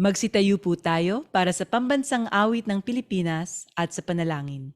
Magsitayo po tayo para sa pambansang awit ng Pilipinas at sa panalangin.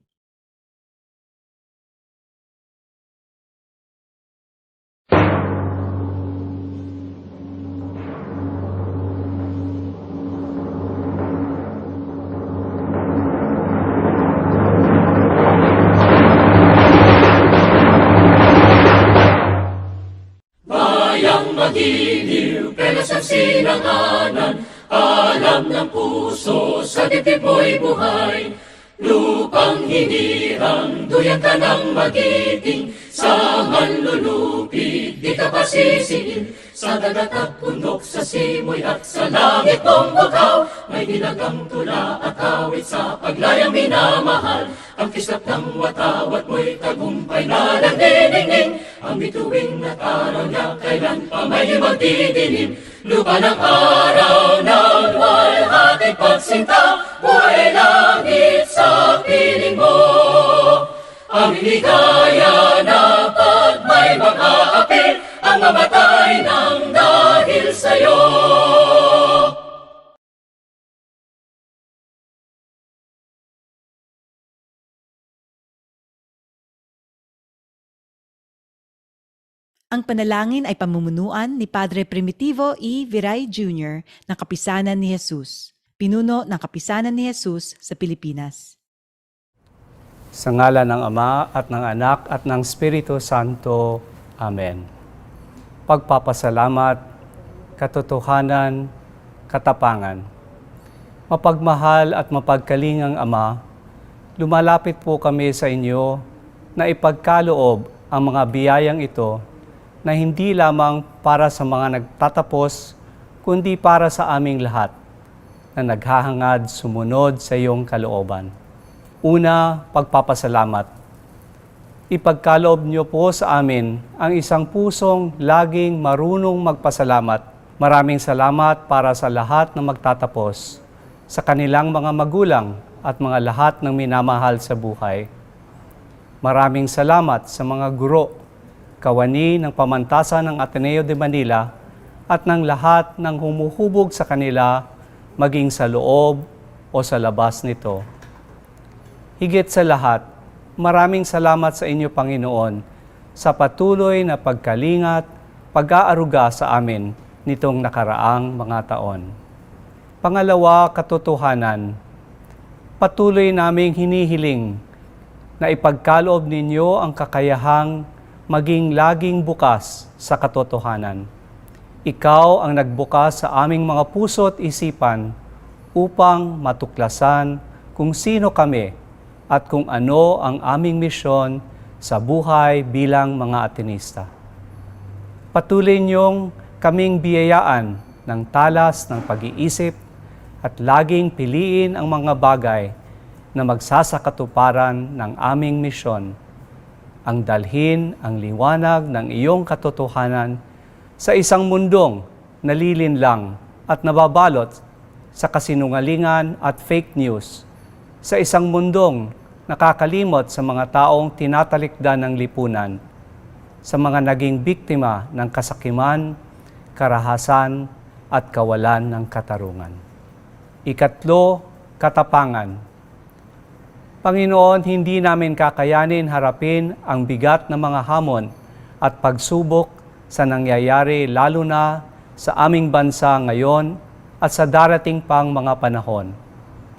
Bayang magiliw, pelas ang sinanganan, alam ng puso, sa dibdib mo'y buhay. Lupang hinirang, duyan ka ng magiting, sa manlulupig, di ka pasisingin. Sa dagat at bundok, sa simoy at sa langit mong bukaw, may dinagang tula at awit sa paglayang minamahal. Ang kislap ng watawat mo'y tagumpay na nagdiningning, ang bituing at araw niya kailan pa may magdidilim. Lupa ng araw ng luwalhating pagsinta, buhay langit sa piling mo. Ang ligaya na pag may mga apil, ang mamatay ng dahil sa'yo. Ang panalangin ay pamumunuan ni Padre Primitivo E. Viray Jr. ng Kapisanan ni Jesus, pinuno ng Kapisanan ni Jesus sa Pilipinas. Sa ngalan ng Ama at ng Anak at ng Espiritu Santo. Amen. Pagpapasalamat, katotohanan, katapangan. Mapagmahal at mapagkalingang Ama, lumalapit po kami sa inyo na ipagkaloob ang mga biyayang ito na hindi lamang para sa mga nagtatapos, kundi para sa aming lahat na naghahangad sumunod sa iyong kalooban. Una, pagpapasalamat. Ipagkaloob niyo po sa amin ang isang pusong laging marunong magpasalamat. Maraming salamat para sa lahat na magtatapos, sa kanilang mga magulang at mga lahat ng minamahal sa buhay. Maraming salamat sa mga guro, kawani ng Pamantasang ng Ateneo de Manila at ng lahat ng humuhubog sa kanila maging sa loob o sa labas nito. Higit sa lahat, maraming salamat sa inyo, Panginoon, sa patuloy na pagkalingat, pag-aaruga sa amin nitong nakaraang mga taon. Pangalawa, katotohanan. Patuloy naming hinihiling na ipagkaloob ninyo ang kakayahang maging laging bukas sa katotohanan. Ikaw ang nagbukas sa aming mga puso't isipan upang matuklasan kung sino kami at kung ano ang aming misyon sa buhay bilang mga Atenista. Patuloy niyong kaming biyayaan ng talas ng pag-iisip at laging piliin ang mga bagay na magsasakatuparan ng aming misyon, ang dalhin ang liwanag ng iyong katotohanan sa isang mundong nalilinlang at nababalot sa kasinungalingan at fake news, sa isang mundong nakakalimot sa mga taong tinatalikdan ng lipunan, sa mga naging biktima ng kasakiman, karahasan at kawalan ng katarungan. Ikatlo, katapangan. Panginoon, hindi namin kakayanin harapin ang bigat ng mga hamon at pagsubok sa nangyayari lalo na sa aming bansa ngayon at sa darating pang mga panahon.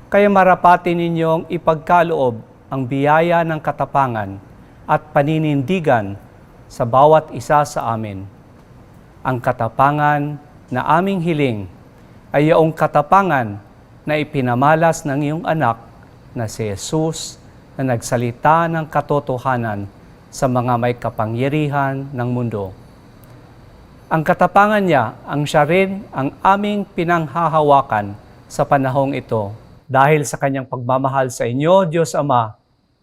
Kaya marapati ninyong ipagkaloob ang biyaya ng katapangan at paninindigan sa bawat isa sa amin. Ang katapangan na aming hiling ay iyong katapangan na ipinamalas ng iyong anak na si Jesus na nagsalita ng katotohanan sa mga may kapangyarihan ng mundo. Ang katapangan niya ang siya rin ang aming pinanghahawakan sa panahong ito. Dahil sa kanyang pagmamahal sa inyo, Diyos Ama,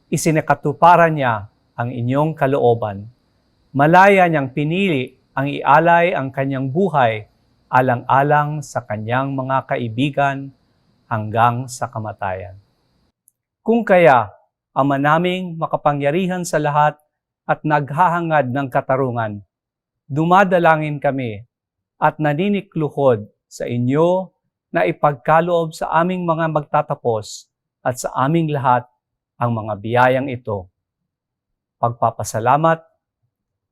isinakatuparan niya ang inyong kalooban. Malaya niyang pinili ang ialay ang kanyang buhay alang-alang sa kanyang mga kaibigan hanggang sa kamatayan. Kung kaya, Ama naming makapangyarihan sa lahat at naghahangad ng katarungan, dumadalangin kami at naninikluhod sa inyo na ipagkaloob sa aming mga magtatapos at sa aming lahat ang mga biyayang ito. Pagpapasalamat,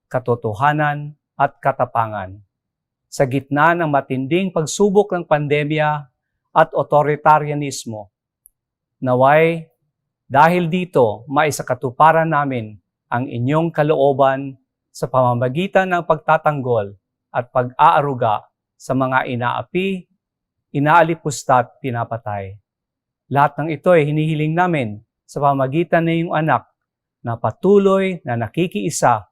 katotohanan at katapangan. Sa gitna ng matinding pagsubok ng pandemya at otoritarianismo, naway dahil dito maisakatuparan namin ang inyong kalooban sa pamamagitan ng pagtatanggol at pag-aaruga sa mga inaapi, inaalipusta at pinapatay. Lahat ng ito ay hinihiling namin sa pamamagitan ng iyong anak na patuloy na nakikiisa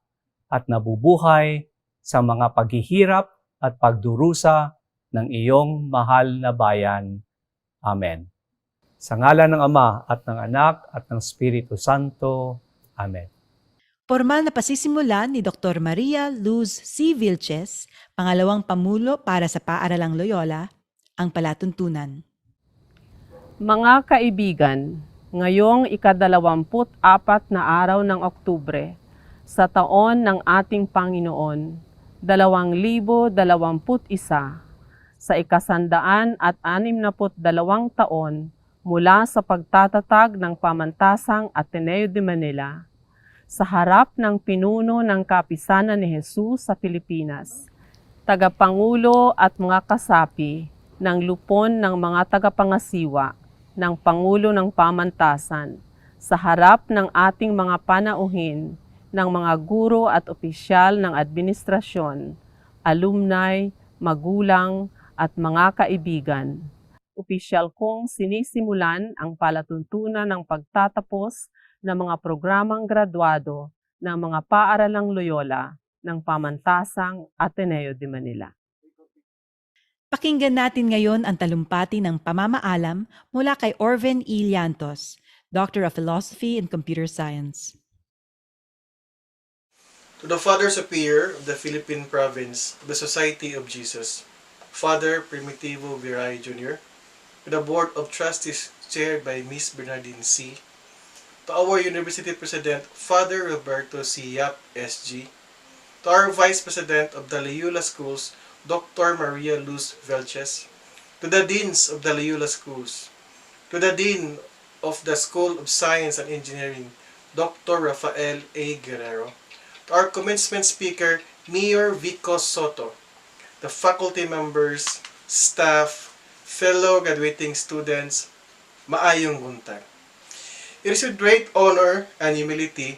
at nabubuhay sa mga paghihirap at pagdurusa ng iyong mahal na bayan. Amen. Sa ngalan ng Ama at ng Anak at ng Espiritu Santo. Amen. Formal na pasisimulan ni Dr. Maria Luz C. Vilches, pangalawang Pamulo para sa Paaralang Loyola, ang Palatuntunan. Mga kaibigan, ngayong ika-24 na araw ng Oktubre, sa taon ng ating Panginoon, 2021, sa ika-162 taon mula sa pagtatatag ng Pamantasang Ateneo de Manila, sa harap ng pinuno ng kapisanan ni Jesus sa Pilipinas, tagapangulo at mga kasapi ng lupon ng mga tagapangasiwa ng Pangulo ng Pamantasan, sa harap ng ating mga panauhin ng mga guro at opisyal ng administrasyon, alumni, magulang at mga kaibigan. Opisyal kong sinisimulan ang palatuntunan ng pagtatapos ng mga programang graduado ng mga Paaralang Loyola ng Pamantasang Ateneo de Manila. Pakinggan natin ngayon ang talumpati ng pamamaalam mula kay Orven E. Llantos, Doctor of Philosophy and Computer Science. To the Father Superior of the Philippine Province of the Society of Jesus, Father Primitivo Viray Jr., to the Board of Trustees chaired by Ms. Bernardine C., to our University President, Father Roberto C. Yap, SG, to our Vice President of the Loyola Schools, Dr. Maria Luz Vilches, to the Deans of the Loyola Schools, to the Dean of the School of Science and Engineering, Dr. Rafael A. Guerrero, to our commencement speaker, Mayor Vico Soto, the faculty members, staff, fellow graduating students, maayong buntag. It is with great honor and humility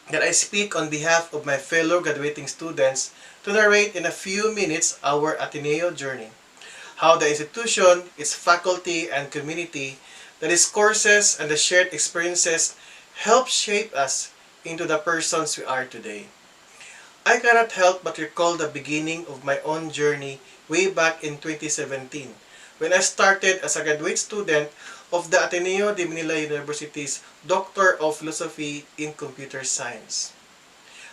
that I speak on behalf of my fellow graduating students to narrate in a few minutes our Ateneo journey, how the institution, its faculty and community, that its courses and the shared experiences help shape us into the persons we are today. I cannot help but recall the beginning of my own journey way back in 2017, when I started as a graduate student of the Ateneo de Manila University's Doctor of Philosophy in Computer Science.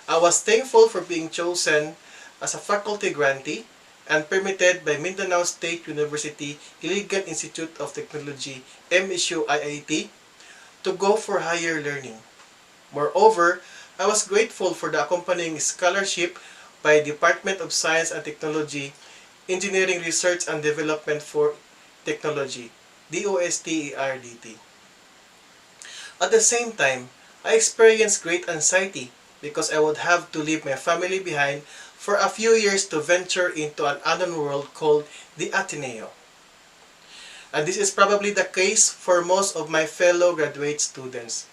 I was thankful for being chosen as a faculty grantee and permitted by Mindanao State University Iligan Institute of Technology, MSU IIT, to go for higher learning. Moreover, I was grateful for the accompanying scholarship by Department of Science and Technology, Engineering Research and Development for Technology, DOSTERDT. At the same time, I experienced great anxiety because I would have to leave my family behind for a few years to venture into an unknown world called the Ateneo. And this is probably the case for most of my fellow graduate students.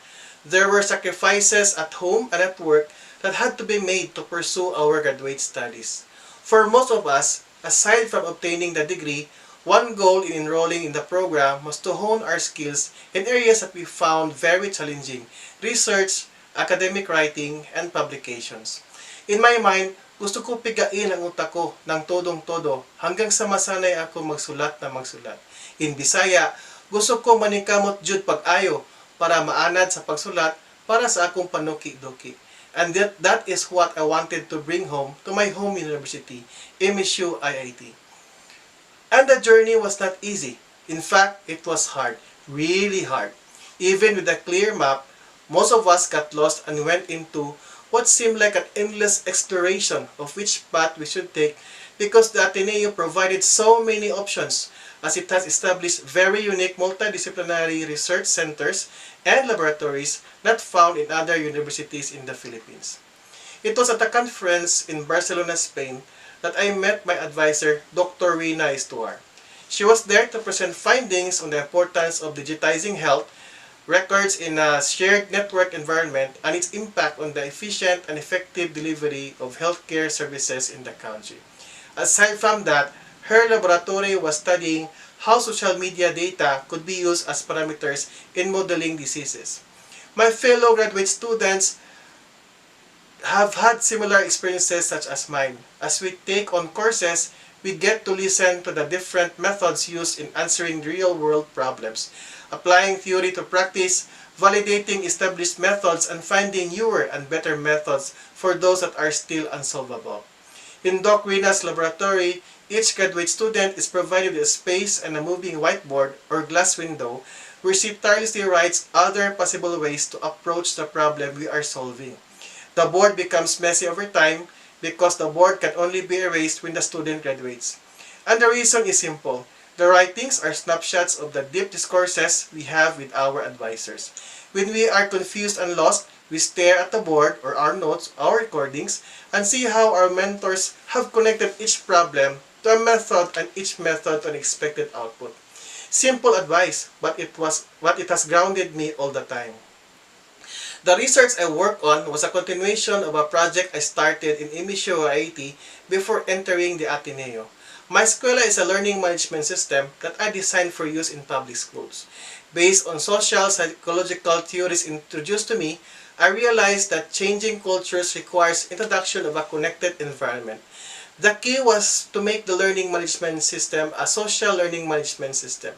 There were sacrifices at home and at work that had to be made to pursue our graduate studies. For most of us, aside from obtaining the degree, One goal in enrolling in the program was to hone our skills in areas that we found very challenging: research, academic writing, and publications. In my mind, gusto ko pigain ang utak ko ng todong-todo hanggang sa masanay ako magsulat na magsulat. In Bisaya, gusto ko maningkamot jud pag-ayo para maanad sa pagsulat para sa akong panuki-duki. And that is what I wanted to bring home to my home university, MSU IIT. And the journey was not easy. In fact, it was hard, really hard. Even with a clear map, most of us got lost and went into what seemed like an endless exploration of which path we should take because the Ateneo provided so many options as it has established very unique multidisciplinary research centers and laboratories not found in other universities in the Philippines. It was at a conference in Barcelona, Spain, that I met my advisor, Dr. Rina Estuar. She was there to present findings on the importance of digitizing health records in a shared network environment and its impact on the efficient and effective delivery of healthcare services in the country. Aside from that, her laboratory was studying how social media data could be used as parameters in modeling diseases. My fellow graduate students have had similar experiences such as mine. As we take on courses, we get to listen to the different methods used in answering real-world problems, applying theory to practice, validating established methods, and finding newer and better methods for those that are still unsolvable. In Doc Rina's laboratory, each graduate student is provided with a space and a moving whiteboard or glass window where she tirelessly writes other possible ways to approach the problem we are solving. The board becomes messy over time because the board can only be erased when the student graduates. And the reason is simple. The writings are snapshots of the deep discourses we have with our advisors. When we are confused and lost, we stare at the board or our notes, our recordings, and see how our mentors have connected each problem to a method and each method to an expected output. Simple advice, but it has grounded me all the time. The research I worked on was a continuation of a project I started in MSU IIT before entering the Ateneo. My eskwela is a learning management system that I designed for use in public schools. Based on social psychological theories introduced to me, I realized that changing cultures requires introduction of a connected environment. The key was to make the learning management system a social learning management system.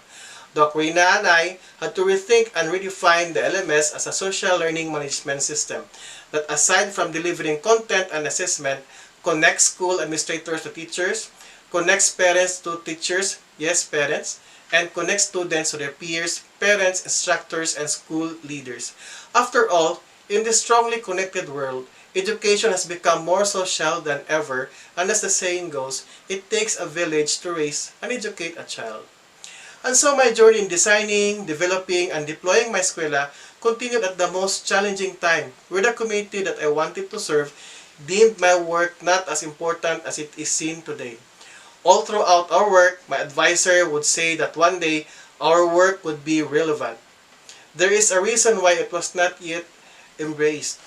Doc Rina and I had to rethink and redefine the LMS as a social learning management system that, aside from delivering content and assessment, connects school administrators to teachers, connects parents to teachers, yes parents, and connects students to their peers, parents, instructors, and school leaders. After all, in this strongly connected world, education has become more social than ever, and as the saying goes, it takes a village to raise and educate a child. And so my journey in designing, developing, and deploying my eskwela continued at the most challenging time, where the community that I wanted to serve deemed my work not as important as it is seen today. All throughout our work, my advisor would say that one day, our work would be relevant. There is a reason why it was not yet embraced.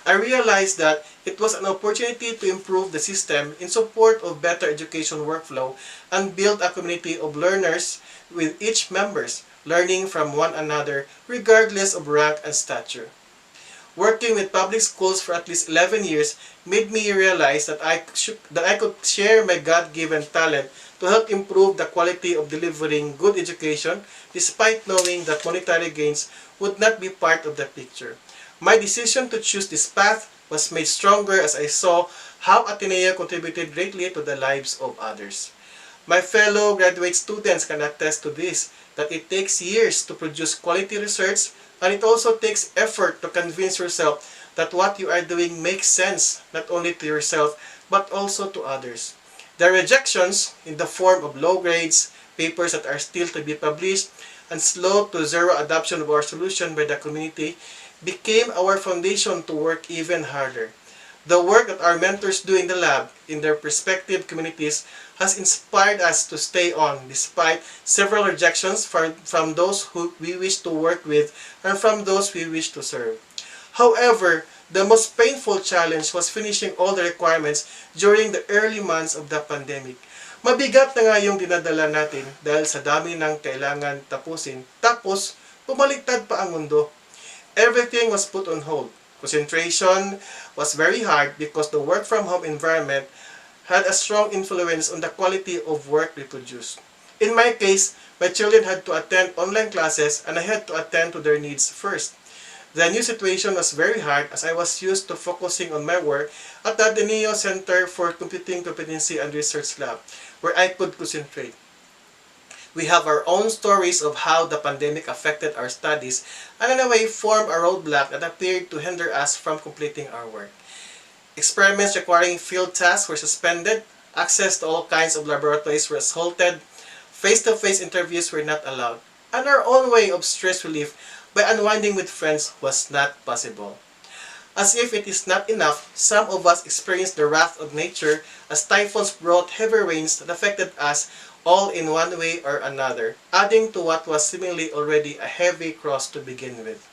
I realized that it was an opportunity to improve the system in support of better education workflow and build a community of learners with each members learning from one another regardless of rank and stature. Working with public schools for at least 11 years made me realize that I could share my God-given talent to help improve the quality of delivering good education despite knowing that monetary gains would not be part of the picture. My decision to choose this path was made stronger as I saw how Ateneo contributed greatly to the lives of others. My fellow graduate students can attest to this, that it takes years to produce quality research, and it also takes effort to convince yourself that what you are doing makes sense not only to yourself but also to others. The rejections in the form of low grades, papers that are still to be published, and slow to zero adoption of our solution by the community became our foundation to work even harder. The work that our mentors do in the lab, in their respective communities, has inspired us to stay on despite several rejections from those who we wish to work with and from those we wish to serve. However, the most painful challenge was finishing all the requirements during the early months of the pandemic. Mabigat na nga yung dinadala natin dahil sa dami ng kailangan tapusin, tapos bumaliktad pa ang mundo. Everything was put on hold. Concentration was very hard because the work from home environment had a strong influence on the quality of work we produced. In my case, my children had to attend online classes and I had to attend to their needs first. The new situation was very hard as I was used to focusing on my work at the Ateneo Center for Computing Competency and Research Lab, where I could concentrate. We have our own stories of how the pandemic affected our studies and in a way formed a roadblock that appeared to hinder us from completing our work. Experiments requiring field tasks were suspended, access to all kinds of laboratories was halted, face-to-face interviews were not allowed, and our own way of stress relief by unwinding with friends was not possible. As if it is not enough, some of us experienced the wrath of nature as typhoons brought heavy rains that affected us all in one way or another, adding to what was seemingly already a heavy cross to begin with.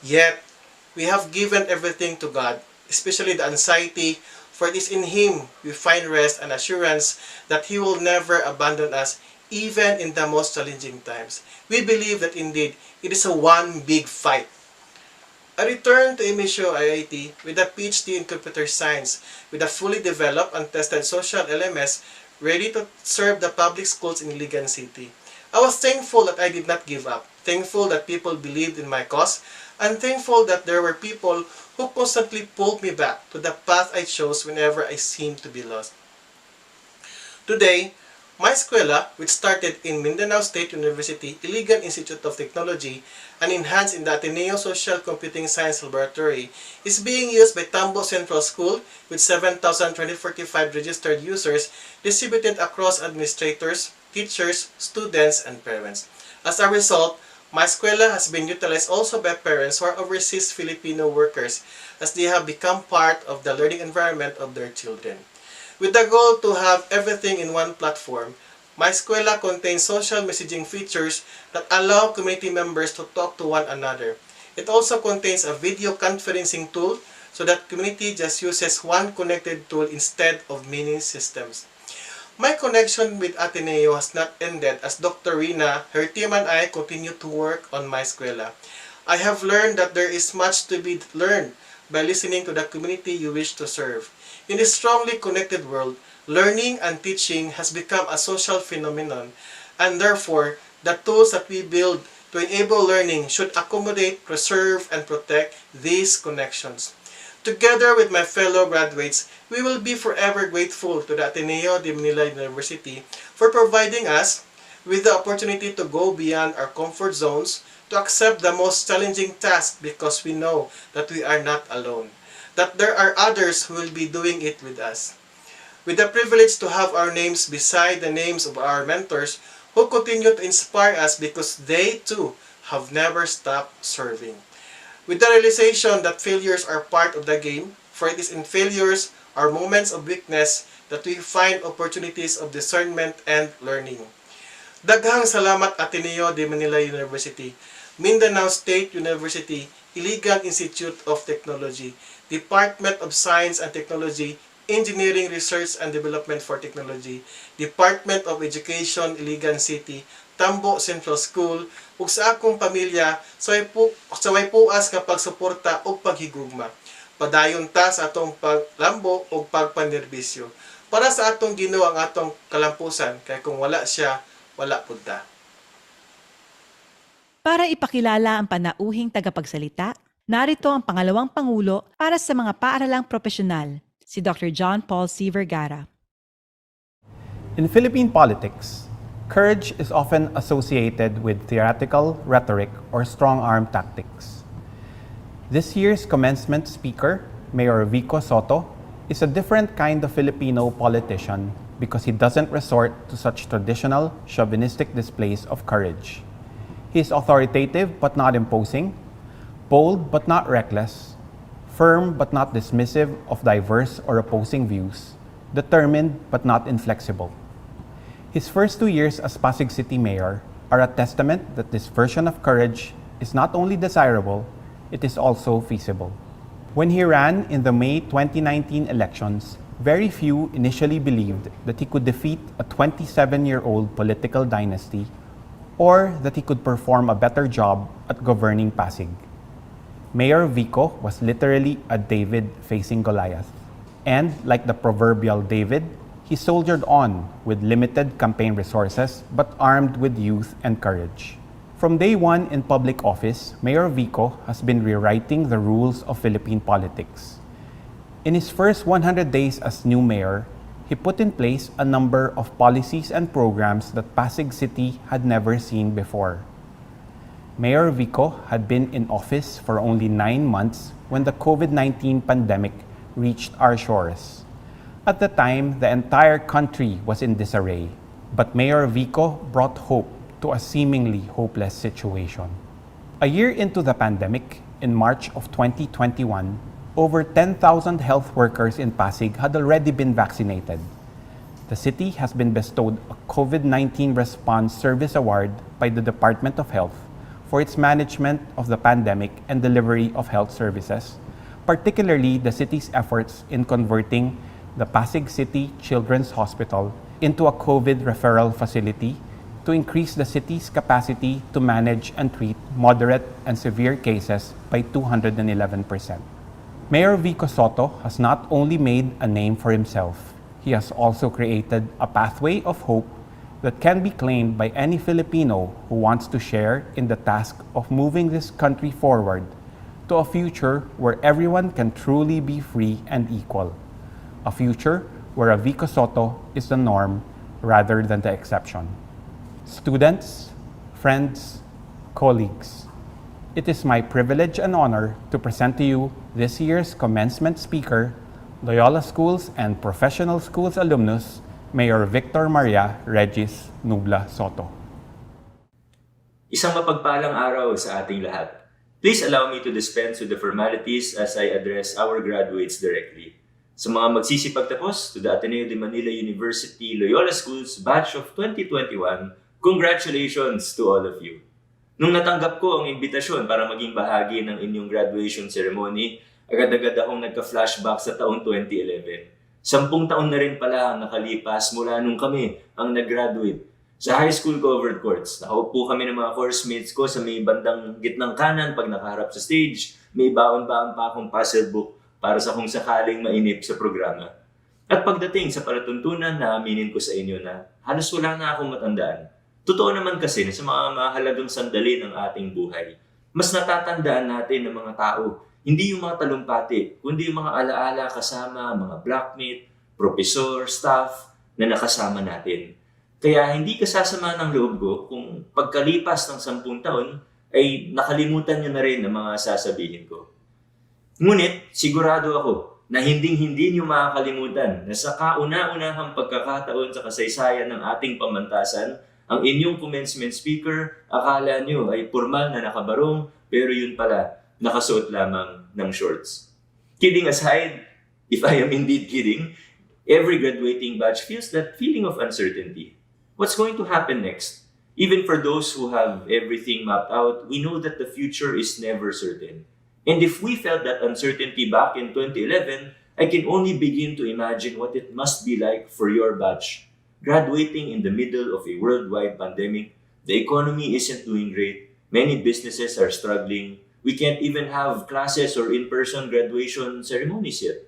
Yet, we have given everything to God, especially the anxiety, for it is in Him we find rest and assurance that He will never abandon us even in the most challenging times. We believe that indeed, it is a one big fight. I returned to MSU IIT with a PhD in computer science, with a fully developed and tested social LMS ready to serve the public schools in Ligan City. I was thankful that I did not give up, thankful that people believed in my cause, and thankful that there were people who constantly pulled me back to the path I chose whenever I seemed to be lost. Today, my eskwela, which started in Mindanao State University, Iligan Institute of Technology, and enhanced in the Ateneo Social Computing Science Laboratory, is being used by Tambo Central School with 7,245 registered users distributed across administrators, teachers, students, and parents. As a result, my eskwela has been utilized also by parents who are overseas Filipino workers as they have become part of the learning environment of their children. With the goal to have everything in one platform, my eskwela contains social messaging features that allow community members to talk to one another. It also contains a video conferencing tool so that community just uses one connected tool instead of many systems. My connection with Ateneo has not ended as Dr. Rina, her team and I continue to work on my eskwela. I have learned that there is much to be learned by listening to the community you wish to serve. In this strongly connected world, learning and teaching has become a social phenomenon, and therefore, the tools that we build to enable learning should accommodate, preserve, and protect these connections. Together with my fellow graduates, we will be forever grateful to the Ateneo de Manila University for providing us with the opportunity to go beyond our comfort zones, to accept the most challenging task because we know that we are not alone, that there are others who will be doing it with us. With the privilege to have our names beside the names of our mentors who continue to inspire us because they too have never stopped serving. With the realization that failures are part of the game, for it is in failures, our moments of weakness, that we find opportunities of discernment and learning. Daghang salamat Ateneo de Manila University, Mindanao State University, Iligan Institute of Technology, Department of Science and Technology, Engineering Research and Development for Technology, Department of Education, Iligan City, Tambo Central School, ug sa akong pamilya sa way puas nga pagsuporta ug paghigugma. Padayon ta sa atong paglambo ug pagpanerbisyo. Para sa atong Ginoo ang atong kalampusan, kay kung wala siya, wala pud ta. Para ipakilala ang panauhing tagapagsalita, narito ang pangalawang pangulo para sa mga paaralang propesyonal, si Dr. John Paul C. Vergara. In Philippine politics, courage is often associated with theoretical rhetoric or strong-arm tactics. This year's commencement speaker, Mayor Vico Soto, is a different kind of Filipino politician because he doesn't resort to such traditional chauvinistic displays of courage. He is authoritative but not imposing, bold but not reckless, firm but not dismissive of diverse or opposing views, determined but not inflexible. His first 2 years as Pasig City Mayor are a testament that this version of courage is not only desirable, it is also feasible. When he ran in the May 2019 elections, Very few initially believed that he could defeat a 27-year-old political dynasty or that he could perform a better job at governing Pasig. Mayor Vico was literally a David facing Goliath. And like the proverbial David, he soldiered on with limited campaign resources but armed with youth and courage. From day one in public office, Mayor Vico has been rewriting the rules of Philippine politics. In his first 100 days as new mayor, he put in place a number of policies and programs that Pasig City had never seen before. Mayor Vico had been in office for only 9 months when the COVID-19 pandemic reached our shores. At the time, the entire country was in disarray, but Mayor Vico brought hope to a seemingly hopeless situation. A year into the pandemic, in March of 2021, over 10,000 health workers in Pasig had already been vaccinated. The city has been bestowed a COVID-19 Response Service Award by the Department of Health for its management of the pandemic and delivery of health services, particularly the city's efforts in converting the Pasig City Children's Hospital into a COVID referral facility to increase the city's capacity to manage and treat moderate and severe cases by 211%. Mayor Vico Soto has not only made a name for himself, he has also created a pathway of hope that can be claimed by any Filipino who wants to share in the task of moving this country forward to a future where everyone can truly be free and equal. A future where a Vico Soto is the norm rather than the exception. Students, friends, colleagues, it is my privilege and honor to present to you this year's commencement speaker, Loyola Schools and Professional Schools alumnus, Mayor Victor Maria Regis Nubla Soto. Isang mapagpalang araw sa ating lahat. Please allow me to dispense with the formalities as I address our graduates directly. Sa mga magsisipagtapos to the Ateneo de Manila University Loyola Schools Batch of 2021, congratulations to all of you. Nung natanggap ko ang imbitasyon para maging bahagi ng inyong graduation ceremony, agad-agad akong nagka-flashback sa taong 2011. 10 taon na rin pala ang nakalipas mula nung kami ang nag-graduate. Sa high school covered courts, nakaupo kami ng mga course mates ko sa may bandang gitnang kanan pag nakaharap sa stage. May baon-baon pa akong puzzle book para sa kung sakaling mainip sa programa. At pagdating sa Palatuntunan, naaminin ko sa inyo na halos wala na akong matandaan. Totoo naman kasi na sa mga mahalagang sandali ng ating buhay, mas natatandaan natin ng mga tao, hindi yung mga talumpati, kundi yung mga alaala kasama, mga blockmate, professor, staff na nakasama natin. Kaya hindi kasasama ng loob ko kung pagkalipas ng 10 taon ay nakalimutan nyo na rin ang mga sasabihin ko. Ngunit sigurado ako na hindi nyo makakalimutan na sa kauna-unahang pagkakataon sa kasaysayan ng ating pamantasan, ang inyong commencement speaker, akala nyo ay formal na nakabarong, pero yun pala, nakasuot lamang ng shorts. Kidding aside, if I am indeed kidding, every graduating batch feels that feeling of uncertainty. What's going to happen next? Even for those who have everything mapped out, we know that the future is never certain. And if we felt that uncertainty back in 2011, I can only begin to imagine what it must be like for your batch. Graduating in the middle of a worldwide pandemic, the economy isn't doing great, many businesses are struggling, we can't even have classes or in-person graduation ceremonies yet.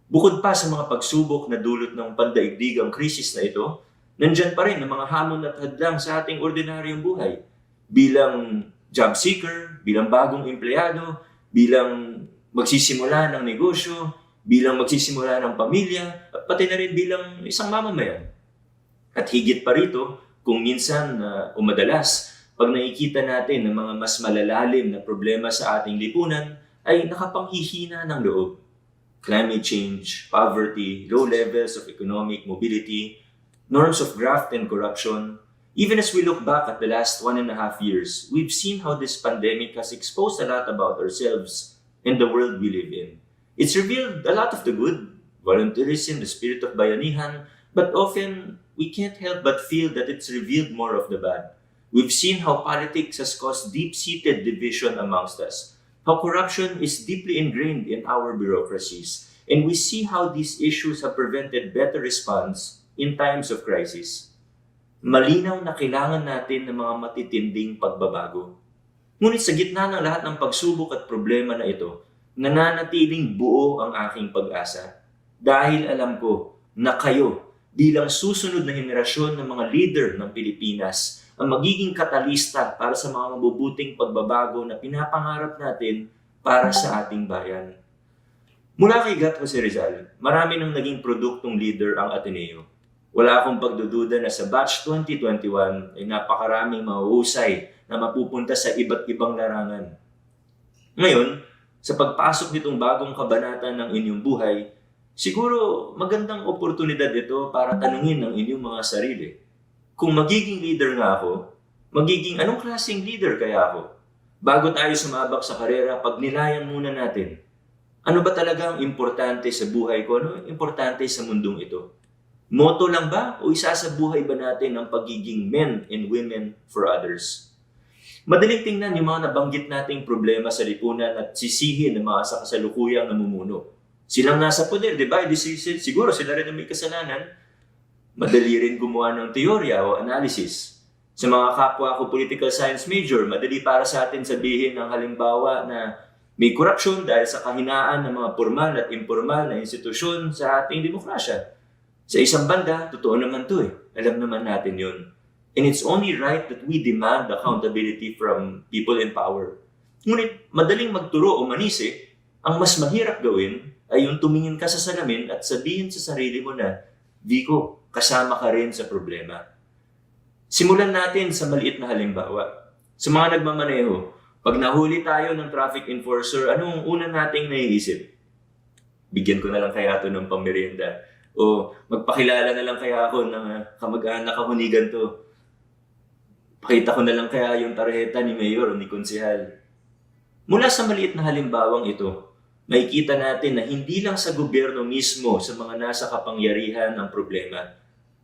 Bukod pa sa mga pagsubok na dulot ng pandaigdigang krisis na ito, nandyan pa rin ang mga hamon at hadlang sa ating ordinaryong buhay. Bilang job seeker, bilang bagong empleyado, bilang magsisimula ng negosyo, bilang magsisimula ng pamilya, at pati na rin bilang isang mamamayan. At higit pa rito, kung minsan o madalas, pag nakikita natin ng mga mas malalalim na problema sa ating lipunan, ay nakapanghihina ng loob. Climate change, poverty, low levels of economic mobility, norms of graft and corruption. Even as we look back at the last 1.5 years, we've seen how this pandemic has exposed a lot about ourselves and the world we live in. It's revealed a lot of the good, volunteerism, the spirit of bayanihan, but often we can't help but feel that it's revealed more of the bad. We've seen how politics has caused deep-seated division amongst us, how corruption is deeply ingrained in our bureaucracies, and we see how these issues have prevented better response in times of crisis. Malinaw na kailangan natin ng mga matitinding pagbabago. Ngunit sa gitna ng lahat ng pagsubok at problema na ito, nananatiling buo ang aking pag-asa. Dahil alam ko na kayo, bilang susunod na henerasyon ng mga leader ng Pilipinas, ang magiging katalista para sa mga mabubuting pagbabago na pinapangarap natin para sa ating bayan. Mula kay Gat Jose Rizal, marami nang naging produktong leader ang Ateneo. Wala akong pagdududa na sa batch 2021 ay napakaraming mahuhusay na mapupunta sa iba't ibang larangan. Ngayon, sa pagpasok nitong bagong kabanata ng inyong buhay, siguro magandang oportunidad ito para tanungin ang inyong mga sarili. Kung magiging leader nga ako, anong klaseng leader kaya ako? Bago tayo sumabak sa karera, pagnilayan muna natin. Ano ba talaga ang importante sa buhay ko? Ano ang importante sa mundong ito? Motto lang ba o isasabuhay ba natin ang pagiging men and women for others? Madaling tingnan yung mga nabanggit nating problema sa lipunan at sisihin ng mga sa kasalukuyang namumuno. Silang nasa poder, di ba? Siguro sila rin ang may kasalanan. Madali rin gumawa ng teorya o analysis. Sa mga kapwa ko political science major, madali para sa atin sabihin ng halimbawa na may korupsyon dahil sa kahinaan ng mga formal at informal na institusyon sa ating demokrasya. Sa isang banda, totoo naman to eh. Alam naman natin yun. And it's only right that we demand accountability from people in power. Ngunit madaling magturo o manisi, ang mas mahirap gawin ay yung tumingin ka sa salamin at sabihin sa sarili mo na, Vico, kasama ka rin sa problema. Simulan natin sa maliit na halimbawa. Sa mga nagmamaneho, pag nahuli tayo ng traffic enforcer, anong una nating naiisip? Bigyan ko na lang kaya ito ng pamerienda. O magpakilala na lang kaya ako ng kamag-anak kahunigan to. Pakita ko na lang kaya yung tarjeta ni Mayor o ni Konsehal. Mula sa maliit na halimbawang ito, makikita natin na hindi lang sa gobyerno mismo sa mga nasa kapangyarihan ang problema.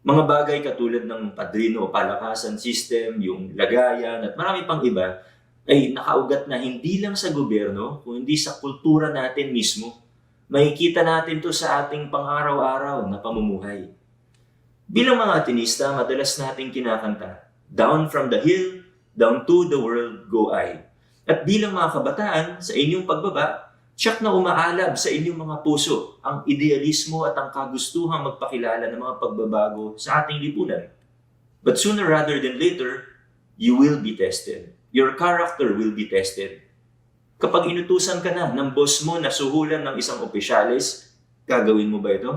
Mga bagay katulad ng padrino o palakasan system, yung lagayan at marami pang iba ay nakaugat na hindi lang sa gobyerno, kundi sa kultura natin mismo. Makikita natin to sa ating pang-araw-araw na pamumuhay. Bilang mga Atenista, madalas nating kinakanta, down from the hill, down to the world go I. At bilang mga kabataan, sa inyong pagbaba, tiyak na umaalab sa inyong mga puso ang idealismo at ang kagustuhang magpakilala ng mga pagbabago sa ating lipunan. But sooner rather than later, you will be tested. Your character will be tested. Kapag inutusan ka na ng boss mo na suhulan ng isang opisyalis, gagawin mo ba ito?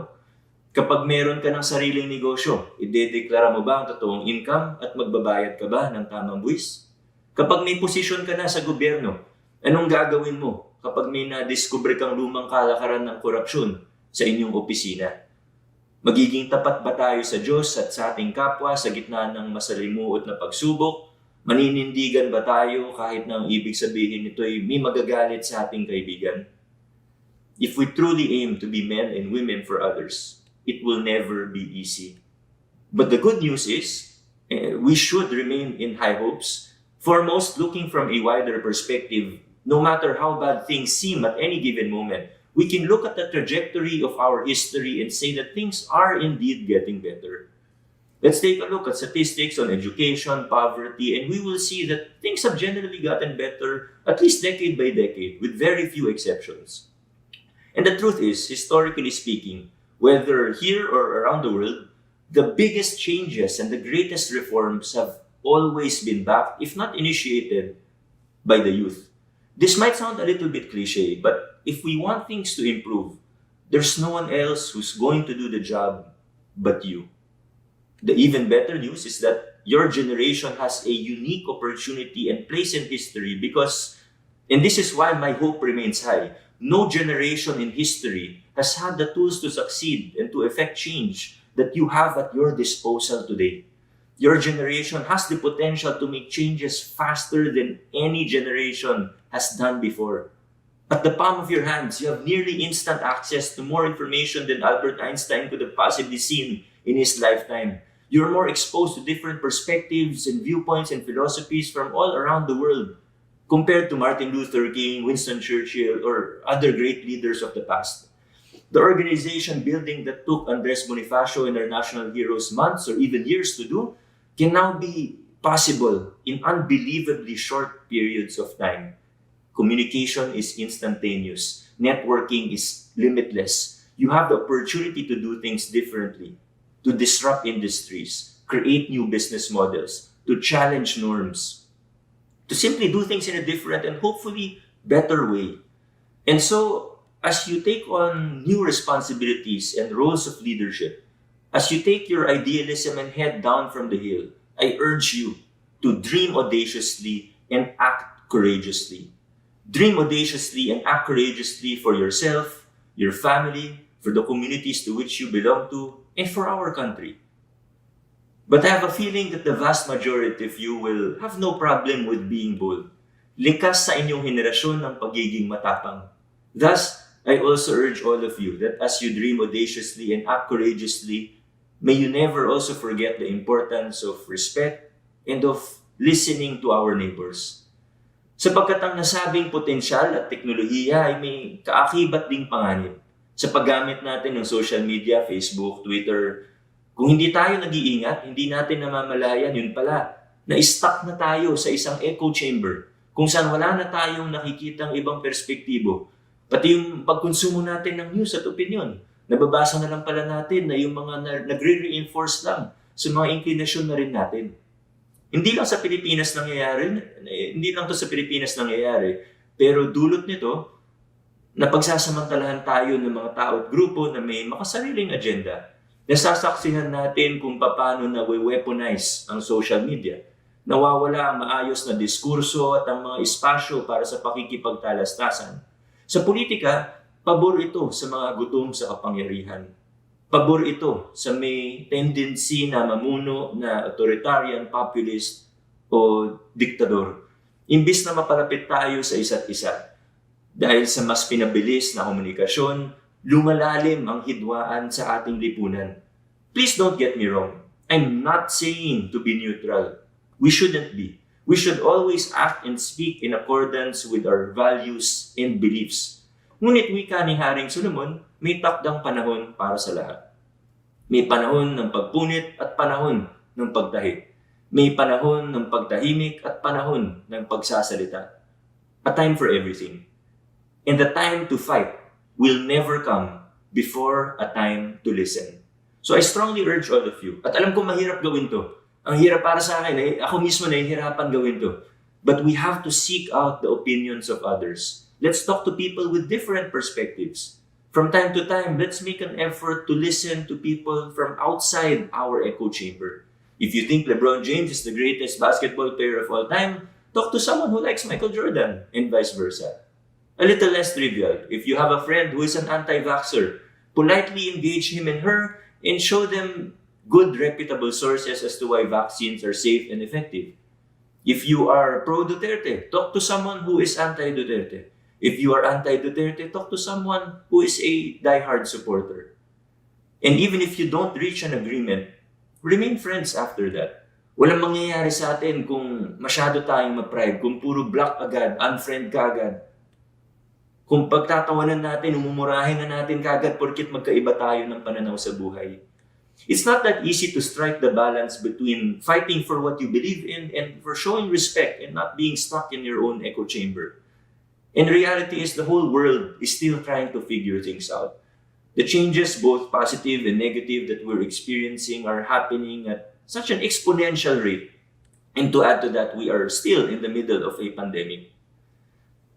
Kapag meron ka ng sariling negosyo, idedeklara mo ba ang totoong income at magbabayad ka ba ng tamang buwis? Kapag may posisyon ka na sa gobyerno, anong gagawin mo kapag may nadiskubre kang lumang kalakaran ng korupsyon sa inyong opisina? Magiging tapat ba tayo sa Diyos at sa ating kapwa sa gitna ng masalimuot na pagsubok? Maninindigan ba tayo kahit na ang ibig sabihin nito ay may magagalit sa ating kaibigan? If we truly aim to be men and women for others, it will never be easy. But the good news is, we should remain in high hopes, foremost looking from a wider perspective. No matter how bad things seem at any given moment, we can look at the trajectory of our history and say that things are indeed getting better. Let's take a look at statistics on education, poverty, and we will see that things have generally gotten better, at least decade by decade, with very few exceptions. And the truth is, historically speaking, whether here or around the world, the biggest changes and the greatest reforms have always been backed, if not initiated, by the youth. This might sound a little bit cliche, but if we want things to improve, there's no one else who's going to do the job but you. The even better news is that your generation has a unique opportunity and place in history because, and this is why my hope remains high, no generation in history has had the tools to succeed and to effect change that you have at your disposal today. Your generation has the potential to make changes faster than any generation has done before. At the palm of your hands, you have nearly instant access to more information than Albert Einstein could have possibly seen in his lifetime. You're more exposed to different perspectives and viewpoints and philosophies from all around the world compared to Martin Luther King, Winston Churchill, or other great leaders of the past. The organization building that took Andres Bonifacio and our national heroes months or even years to do can now be possible in unbelievably short periods of time. Communication is instantaneous. Networking is limitless. You have the opportunity to do things differently, to disrupt industries, create new business models, to challenge norms, to simply do things in a different and hopefully better way. And so, as you take on new responsibilities and roles of leadership, as you take your idealism and head down from the hill, I urge you to dream audaciously and act courageously. Dream audaciously and act courageously for yourself, your family, for the communities to which you belong to, and for our country. But I have a feeling that the vast majority of you will have no problem with being bold. Likas sa inyong henerasyon ng pagiging matapang. Thus, I also urge all of you that as you dream audaciously and act courageously, may you never also forget the importance of respect and of listening to our neighbors. Sapagkat ang nasabing potensyal at teknolohiya ay may kaakibat ding panganib. Sa paggamit natin ng social media, Facebook, Twitter, kung hindi tayo nag-iingat, hindi natin namamalayan, yun pala, na-stuck na tayo sa isang echo chamber kung saan wala na tayong nakikitang ibang perspektibo. Pati yung pagkonsumo natin ng news at opinion, nababasa na lang pala natin na yung mga nagre-reinforce lang sa mga inclinasyon na rin natin. Hindi lang sa Pilipinas nangyayari, hindi lang to sa Pilipinas nangyayari, pero dulot nito, napagsasamantalahan tayo ng mga tao at grupo na may makasariling agenda. Nasasaksihan natin kung paano na-weaponize ang social media. Nawawala ang maayos na diskurso at ang mga espasyo para sa pakikipagtalastasan. Sa politika, pabor ito sa mga gutom sa kapangyarihan. Pabor ito sa may tendency na mamuno na authoritarian, populist o diktador. Imbis na mapalapit tayo sa isa't isa. Dahil sa mas pinabilis na komunikasyon, lumalalim ang hidwaan sa ating lipunan. Please don't get me wrong. I'm not saying to be neutral. We shouldn't be. We should always act and speak in accordance with our values and beliefs. Ngunit wika ni Haring Solomon, may takdang panahon para sa lahat. May panahon ng pagpunit at panahon ng pagtahi. May panahon ng pagtahimik at panahon ng pagsasalita. A time for everything. And the time to fight will never come before a time to listen. So I strongly urge all of you, at alam ko mahirap gawin to. Ang hirap para sa akin, ako mismo nahihirapan gawin to. But we have to seek out the opinions of others. Let's talk to people with different perspectives. From time to time, let's make an effort to listen to people from outside our echo chamber. If you think LeBron James is the greatest basketball player of all time, talk to someone who likes Michael Jordan, and vice versa. A little less trivial, if you have a friend who is an anti-vaxxer, politely engage him and her and show them good reputable sources as to why vaccines are safe and effective. If you are pro-Duterte, talk to someone who is anti-Duterte. If you are anti-Duterte, talk to someone who is a diehard supporter. And even if you don't reach an agreement, remain friends after that. Walang mangyayari sa atin kung masyado tayong ma-pride, kung puro block agad, unfriend ka agad. Kung pagtatawanan natin, umumurahin na natin kagad porkit magkaiba tayo ng pananaw sa buhay. It's not that easy to strike the balance between fighting for what you believe in and for showing respect and not being stuck in your own echo chamber. And reality is the whole world is still trying to figure things out. The changes, both positive and negative, that we're experiencing are happening at such an exponential rate. And to add to that, we are still in the middle of a pandemic.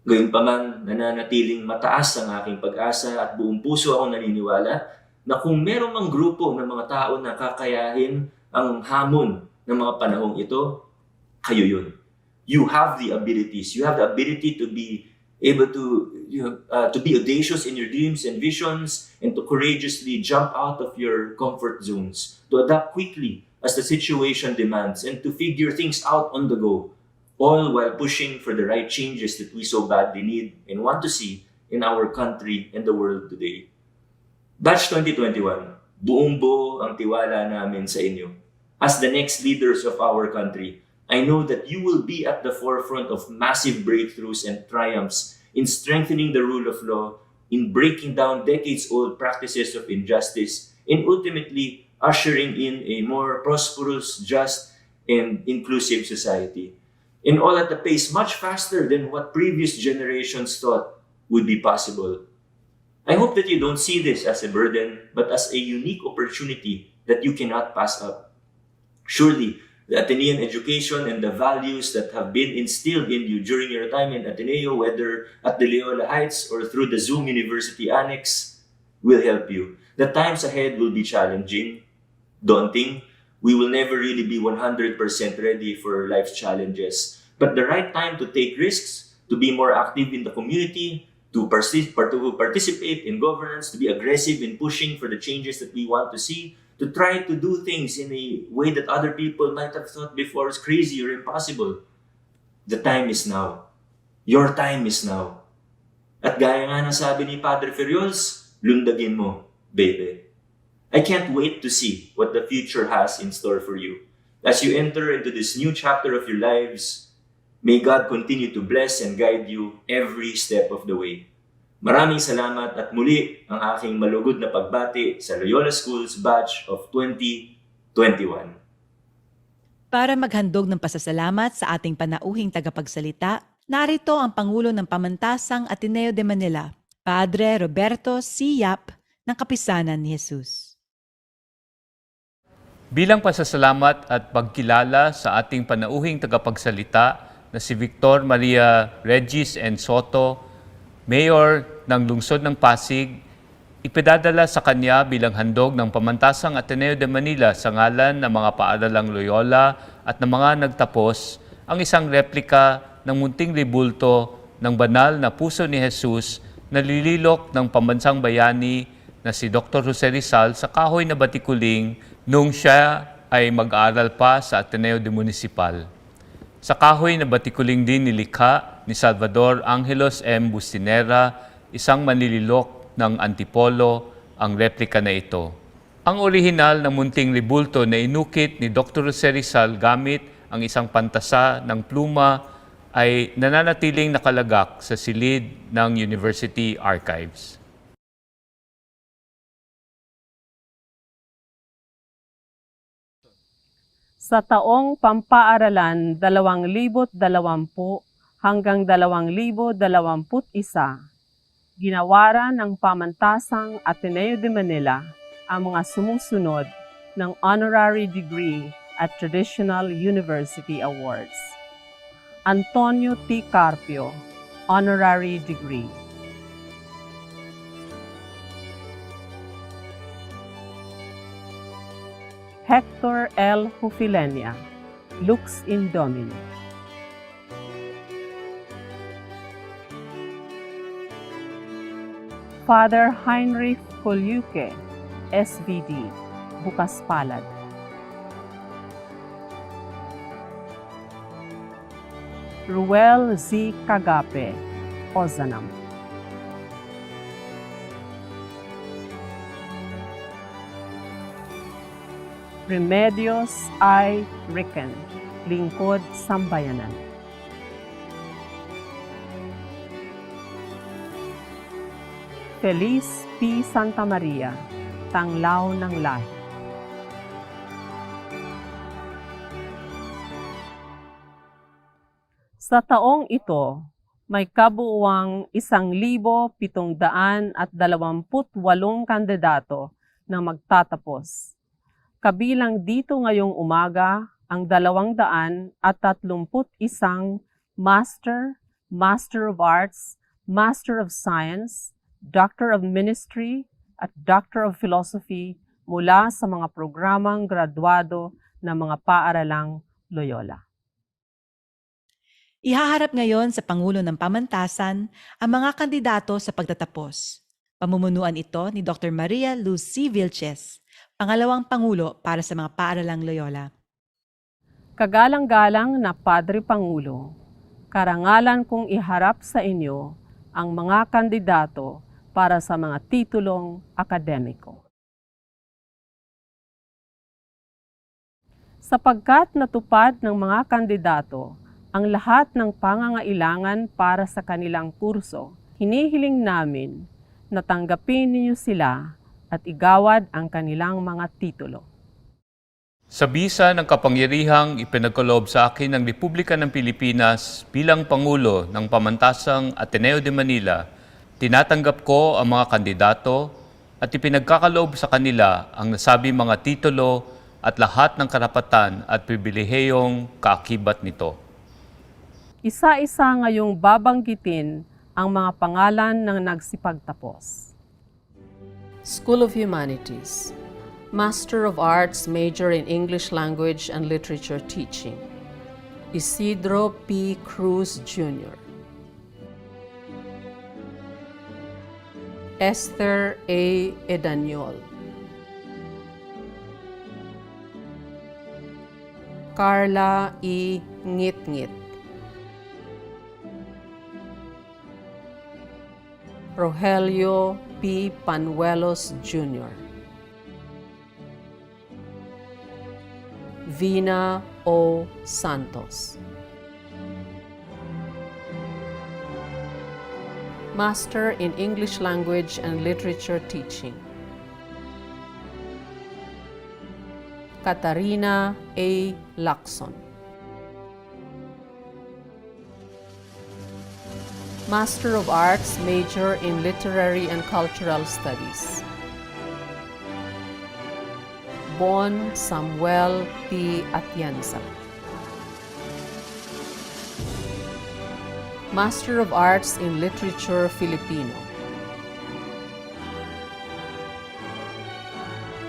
Gayunpaman, nananatiling mataas ang aking pag-asa at buong puso akong naniniwala na kung meron mang grupo ng mga tao na kakayahin ang hamon ng mga panahong ito, kayo yun. You have the abilities. You have the ability to be able to be audacious in your dreams and visions and to courageously jump out of your comfort zones, to adapt quickly as the situation demands and to figure things out on the go, all while pushing for the right changes that we so badly need and want to see in our country and the world today. Batch 2021, buong buo ang tiwala namin sa inyo. As the next leaders of our country, I know that you will be at the forefront of massive breakthroughs and triumphs in strengthening the rule of law, in breaking down decades-old practices of injustice and ultimately ushering in a more prosperous, just, and inclusive society. And all at a pace much faster than what previous generations thought would be possible. I hope that you don't see this as a burden, but as a unique opportunity that you cannot pass up. Surely, the Atenean education and the values that have been instilled in you during your time in Ateneo, whether at the Loyola Heights or through the Zoom University Annex, will help you. The times ahead will be challenging, daunting. We will never really be 100% ready for life's challenges. But the right time to take risks, to be more active in the community, to participate in governance, to be aggressive in pushing for the changes that we want to see, to try to do things in a way that other people might have thought before is crazy or impossible. The time is now. Your time is now. At gaya nga ng sabi ni Padre Ferriols, lundagin mo, baby. I can't wait to see what the future has in store for you. As you enter into this new chapter of your lives, may God continue to bless and guide you every step of the way. Maraming salamat at muli ang aking malugod na pagbati sa Loyola Schools Batch of 2021. Para maghandog ng pasasalamat sa ating panauhing tagapagsalita, narito ang Pangulo ng Pamantasang Ateneo de Manila, Padre Roberto C. Yap ng Kapisanan ni Jesus. Bilang pasasalamat at pagkilala sa ating panauhing tagapagsalita na si Victor Maria Regis N. Soto, Mayor ng Lungsod ng Pasig, ipinadala sa kanya bilang handog ng Pamantasang Ateneo de Manila sa ngalan ng mga Paaralang Loyola at ng mga nagtapos ang isang replika ng munting libulto ng banal na puso ni Jesus na lililok ng pambansang bayani na si Dr. Jose Rizal sa kahoy na batikuling nung siya ay mag-aaral pa sa Ateneo de Municipal. Sa kahoy na batikuling din nilikha ni Salvador Angelos M. Bustinera, isang manlililok ng Antipolo, ang replika na ito. Ang orihinal na munting libulto na inukit ni Dr. Jose Rizal gamit ang isang pantasa ng pluma ay nananatiling nakalagak sa silid ng University Archives. Sa taong pampaaralan 2020 hanggang 2021, ginawaran ng Pamantasang Ateneo de Manila ang mga sumusunod ng Honorary Degree at Traditional University Awards. Antonio T. Carpio, Honorary Degree. Hector L. Hufilenia, Lux in Domino. Father Heinrich Kolyuke, SVD, Bukas Palad. Ruel Z. Cagape, Ozanam. Remedios I. Ricken, Lingkod Sambayanan. Feliz P. Santa Maria, Tanglaw ng Lahi. Sa taong ito, may kabuuang 1,728 kandidato na magtatapos. Kabilang dito ngayong umaga ang 231 Master, Master of Arts, Master of Science, Doctor of Ministry at Doctor of Philosophy mula sa mga programang graduado ng mga Paaralang Loyola. Ihaharap ngayon sa Pangulo ng Pamantasan ang mga kandidato sa pagtatapos. Pamumunuan ito ni Dr. Maria Luz C. Vilches, pangalawang Pangulo para sa mga Paaralang Loyola. Kagalang-galang na Padre Pangulo, karangalan kong iharap sa inyo ang mga kandidato para sa mga titulong akademiko. Sapagkat natupad ng mga kandidato ang lahat ng pangangailangan para sa kanilang kurso, hinihiling namin natanggapin ninyo sila at igawad ang kanilang mga titulo. Sa bisa ng kapangyarihang ipinagkaloob sa akin ng Republika ng Pilipinas bilang Pangulo ng Pamantasang Ateneo de Manila, tinatanggap ko ang mga kandidato at ipinagkakaloob sa kanila ang nasabi mga titulo at lahat ng karapatan at pribilehiyong kaakibat nito. Isa-isa ngayong babanggitin ang mga pangalan ng nagsipagtapos. School of Humanities, Master of Arts, major in English Language and Literature Teaching, Isidro P. Cruz Jr. Esther A. Edaniol, Carla E. Ngitngit, Rogelio P. Panuelos Jr., Vina O. Santos, Master in English Language and Literature Teaching, Katarina A. Lacson, Master of Arts, major in Literary and Cultural Studies, Bon Samuel P. Atienza, Master of Arts in Literature Filipino,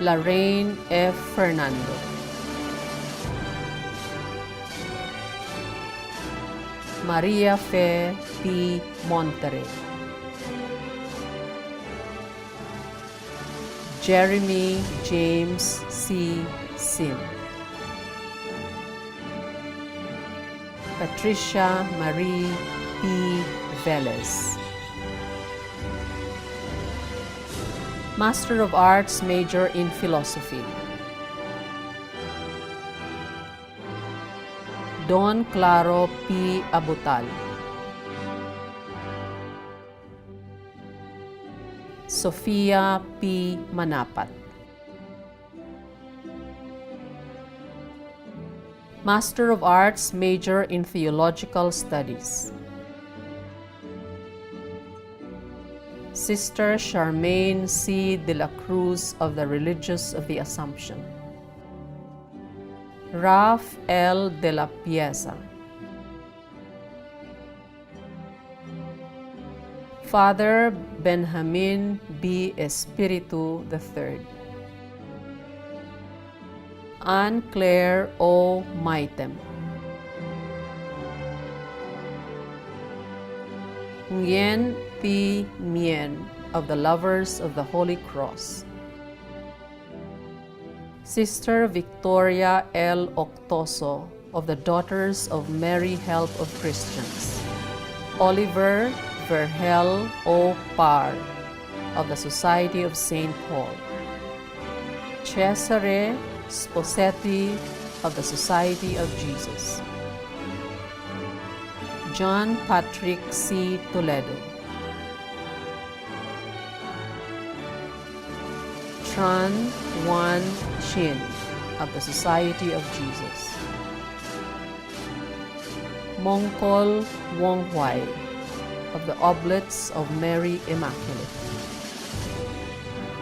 Lorraine F. Fernando, Maria Fe P. Monterrey, Jeremy James C. Sim, Patricia Marie P. Velez, Master of Arts, major in Philosophy, Don Claro P. Abutal, Sofia P. Manapat, Master of Arts, major in Theological Studies, Sister Charmaine C. de la Cruz of the Religious of the Assumption, Raf L. de la Pieza, Father Benjamin B. Espiritu III, Anne Claire O. Maitem, Nguyen Thi Mien of the Lovers of the Holy Cross, Sister Victoria L. Octoso of the Daughters of Mary Help of Christians, Oliver Verhel O. Parr of the Society of St. Paul, Cesare Sposetti of the Society of Jesus, John Patrick C. Toledo, Tran Wan Chin of the Society of Jesus, Mongkol Wong Huai of the Oblates of Mary Immaculate,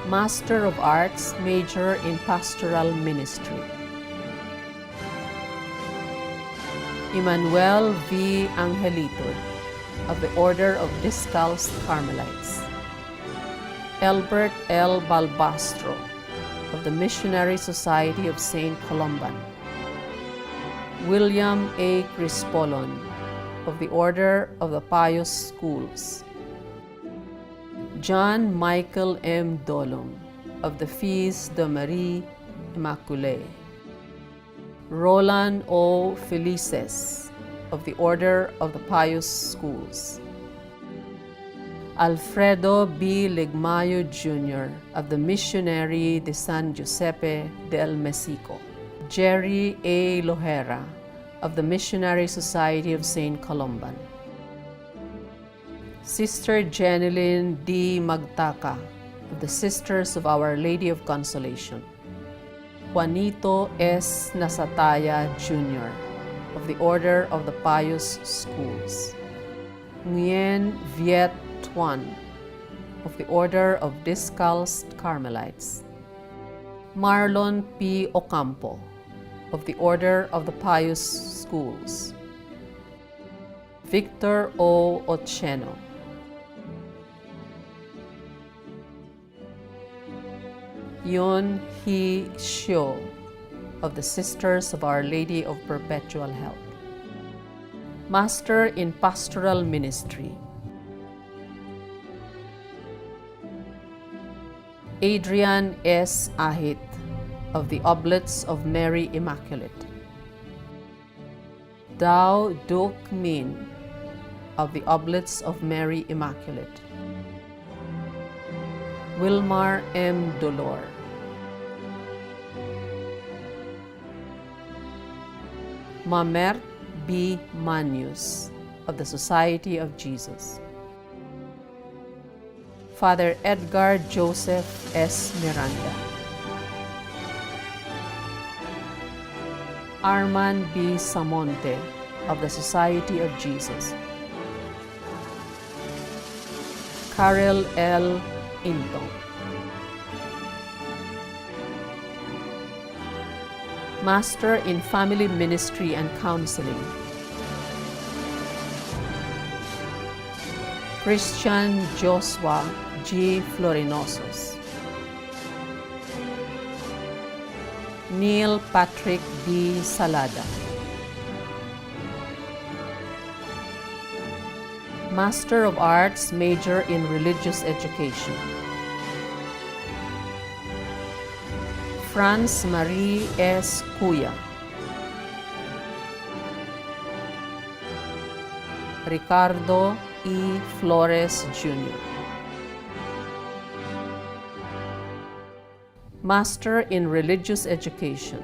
Master of Arts, major in Pastoral Ministry, Emmanuel V. Angelito of the Order of Discalced Carmelites, Albert L. Balbastro of the Missionary Society of St. Columban, William A. Crispolon of the Order of the Pious Schools, John Michael M. Dolom of the Fils de Marie Immaculée, Roland O. Felices of the Order of the Pious Schools, Alfredo B. Ligmayo Jr. of the Missionary de San Giuseppe del Mesico, Jerry A. Lohera of the Missionary Society of St. Columban, Sister Jeneline D. Magtaka, of the Sisters of Our Lady of Consolation. Juanito S. Nasataya Jr., of the Order of the Pious Schools. Nguyen Viet Tuan, of the Order of Discalced Carmelites. Marlon P. Ocampo, of the Order of the Pious Schools. Victor O. Ocheno, Yun Hee Shio, of the Sisters of Our Lady of Perpetual Help. Master in Pastoral Ministry, Adrian S. Ahit, of the Oblates of Mary Immaculate. Dao Duc Min, of the Oblates of Mary Immaculate. Wilmar M. Dolor, Mamert B. Manius, of the Society of Jesus. Father Edgar Joseph S. Miranda. Arman B. Samonte, of the Society of Jesus. Karel L. Intong. Master in Family Ministry and Counseling, Christian Joshua G. Florinosos. Neil Patrick D. Salada. Master of Arts, major in Religious Education, Franz Marie S. Cuya. Ricardo E. Flores Jr. Master in Religious Education,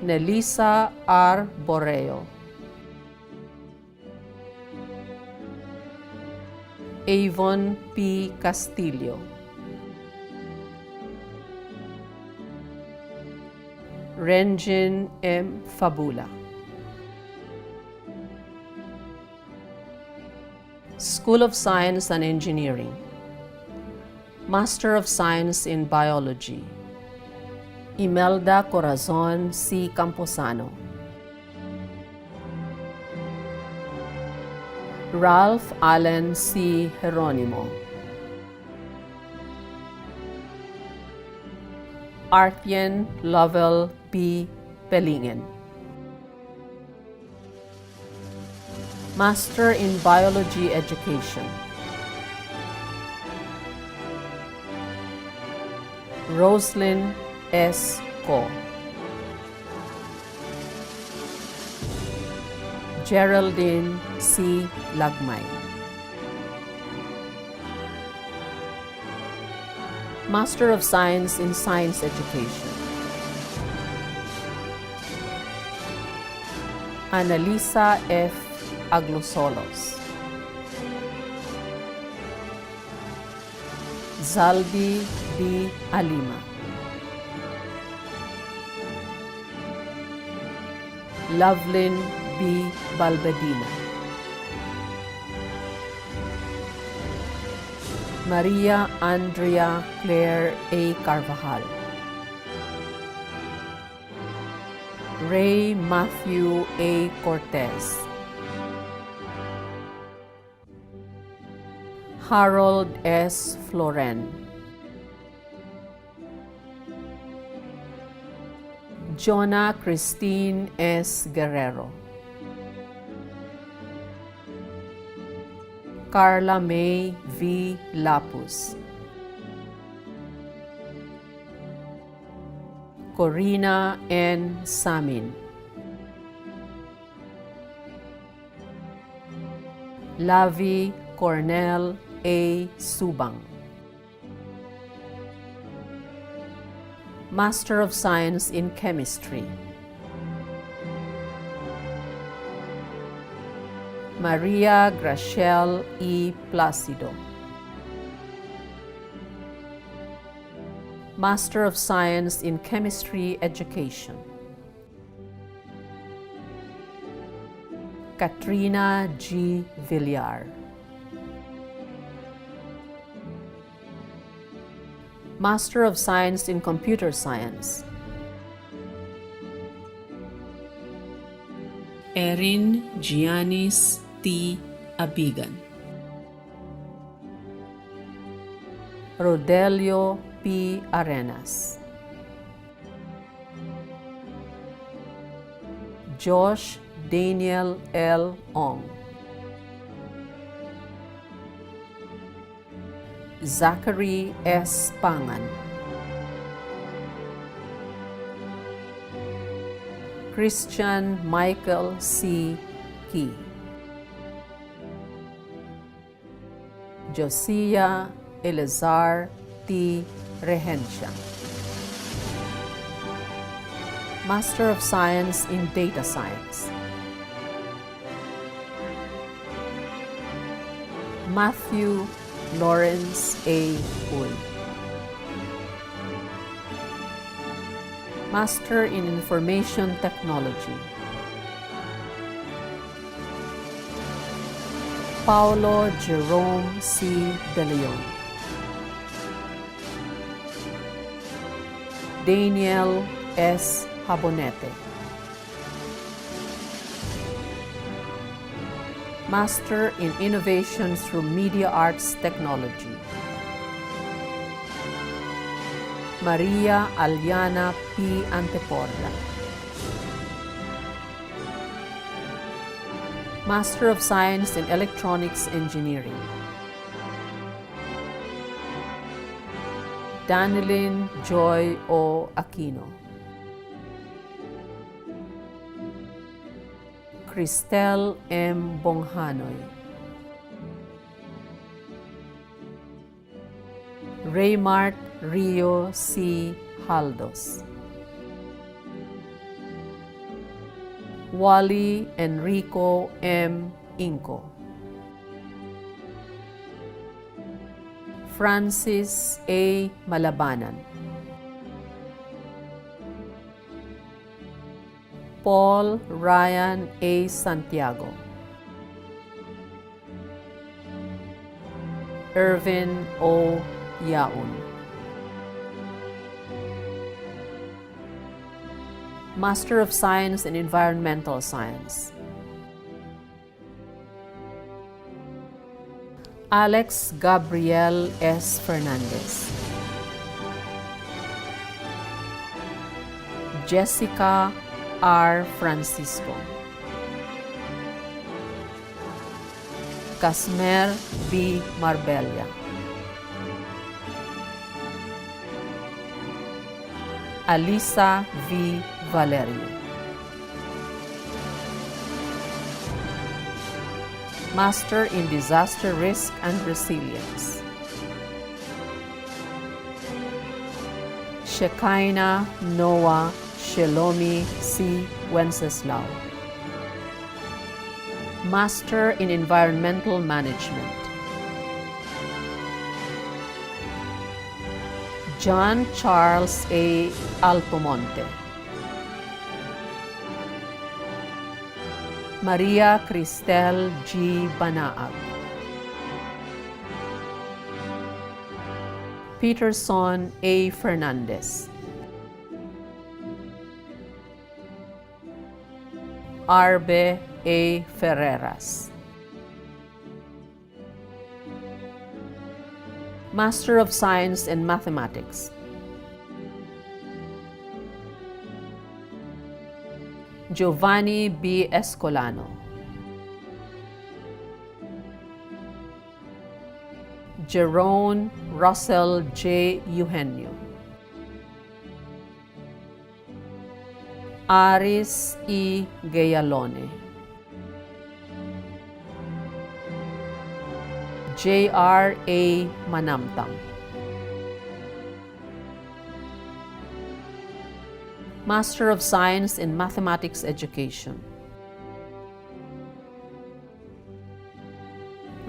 Nelisa R. Borreo. Avon P. Castillo. Renjin M. Fabula. School of Science and Engineering, Master of Science in Biology, Imelda Corazon C. Camposano. Ralph Allen C. Geronimo. Artien Lovell B. Pelingen. Master in Biology Education, Roslyn S. Co. Geraldine C. Lagmay. Master of Science in Science Education, Annalisa F. Aglosolos. Zaldi B. Alima. Lovelyn B. Balbedina. Maria Andrea Claire A. Carvajal. Ray Matthew A. Cortez. Harold S. Floren. Jonah Christine S. Guerrero. Carla May V. Lapus. Corina N. Samin. Lavi Cornell A. Subang. Master of Science in Chemistry, Maria Graciel E. Placido. Master of Science in Chemistry Education. Katrina G. Villar. Master of Science in Computer Science. Erin Giannis T. Abigan. Rodelio P. Arenas. Josh Daniel L. Ong. Zachary S. Pangan. Christian Michael C. Key. Josiah Elazar T. Rehencia. Master of Science in Data Science. Matthew Lawrence A. Uy. Master in Information Technology. Paulo Jerome C. De Leon. Daniel S. Habonete. Master in Innovation through Media Arts Technology. Maria Aliana P. Anteporda. Master of Science in Electronics Engineering. Danilyn Joy O. Aquino. Cristel M. Bonghanoy. Raymart Rio C. Haldos. Wally Enrico M. Inco. Francis A. Malabanan. Paul Ryan A. Santiago. Irvin O. Yaun. Master of Science in Environmental Science. Alex Gabriel S. Fernandez. Jessica R. Francisco. Casmer B. Marbella. Alisa V. Valerio. Master in Disaster Risk and Resilience. Shekinah Noah Shelomi C. Wenceslao. Master in Environmental Management. John Charles A. Altomonte. Maria Cristel G. Banaag. Peterson A. Fernandez. Arbe A. Ferreras. Master of Science in Mathematics. Giovanni B. Escolano. Jerome Russell J. Eugenio. Aris E. Gayalone. J.R. A. Manamtang. Master of Science in Mathematics Education.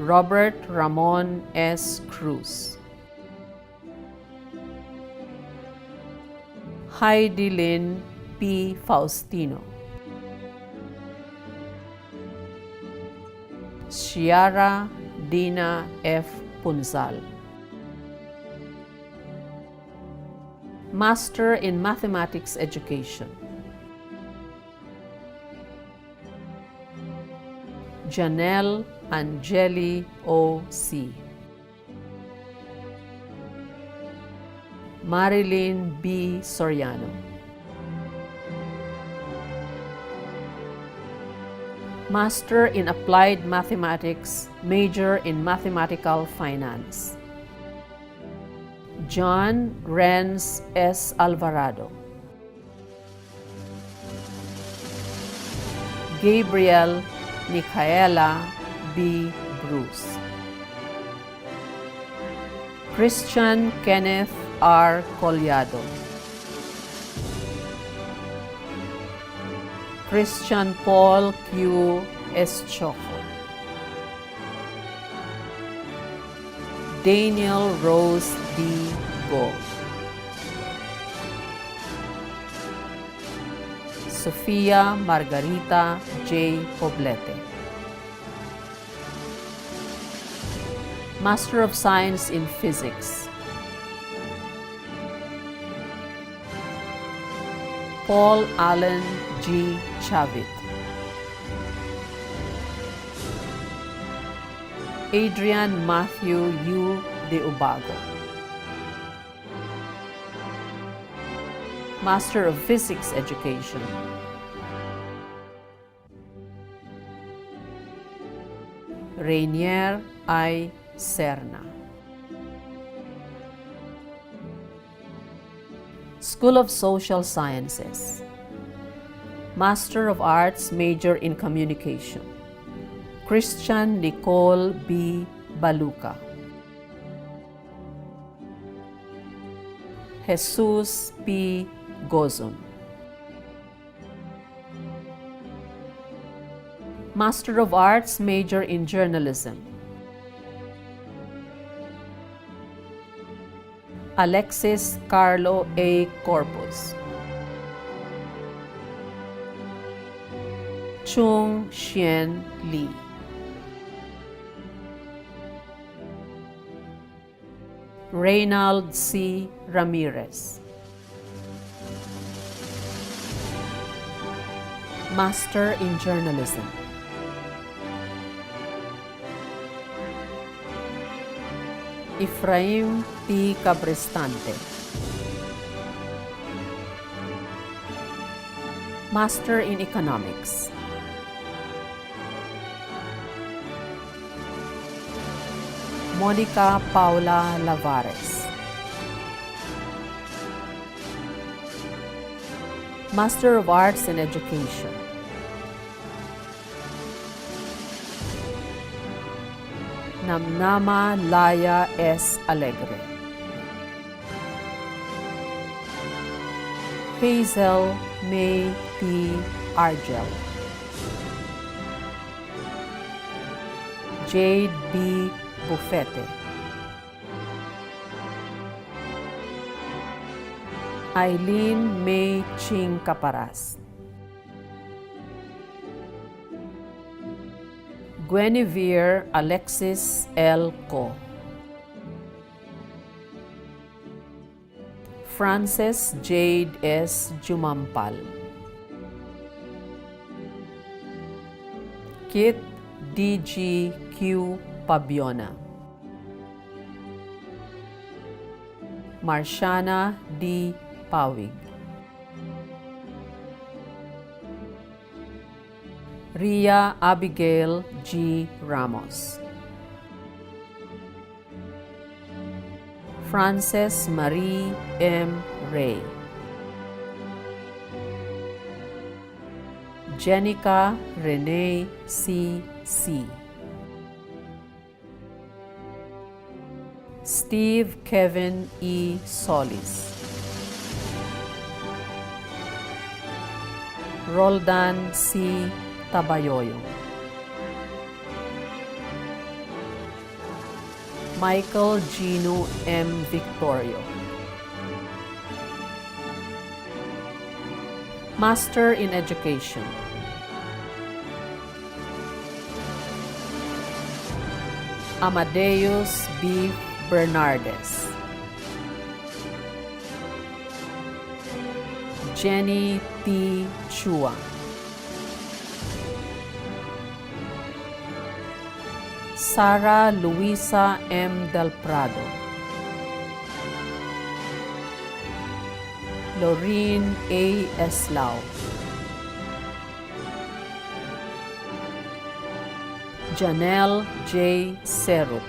Robert Ramon S. Cruz. Heidi Lynn P. Faustino. Ciara Dina F. Punzal. Master in Mathematics Education. Janelle Angeli O.C. Marilyn B. Soriano. Master in Applied Mathematics, major in Mathematical Finance. John Renz S. Alvarado. Gabriel Micaela B. Bruce. Christian Kenneth R. Collado. Christian Paul Q. Eschoco. Daniel Rose D. Go. Sofia Margarita J. Poblete. Master of Science in Physics. Paul Allen G. Chavit. Adrian Matthew U. De Ubago. Master of Physics Education. Rainier I. Serna. School of Social Sciences. Master of Arts, major in Communication. Christian Nicole B. Baluca. Jesus P. Gozon. Master of Arts, major in Journalism. Alexis Carlo A. Corpus. Chung Xian Lee. Reynald C. Ramirez. Master in Journalism. Efraim T. Cabrestante. Master in Economics. Monica Paula Lavares. Master of Arts in Education. Namnama Laya S. Alegre. Hazel May T. Argel. Jade B. Bufete. Eileen May Ching Caparas. Guinevere Alexis L. Co. Frances Jade S. Jumampal. Kit D.G. Q. Pabiona. Marciana D. Pawig. Ria Abigail G. Ramos. Frances Marie M. Ray. Jenica Renee C. C. Steve Kevin E. Solis. Roldan C. Tabayoyo. Michael Gino M. Victorio. Master in Education. Amadeus B. Bernardes. Jenny T. Chua. Sara Luisa M. Del Prado. Lorene A. Eslao. Janelle J. Serup.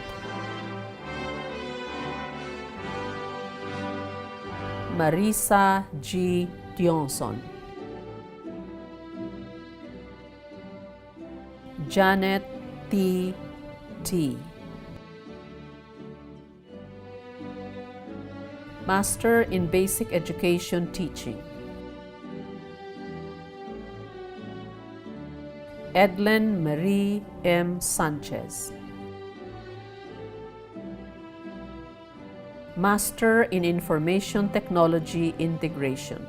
Marisa G. Dionson. Janet T. T. Master in Basic Education Teaching. Edlyn Marie M. Sanchez. Master in Information Technology Integration.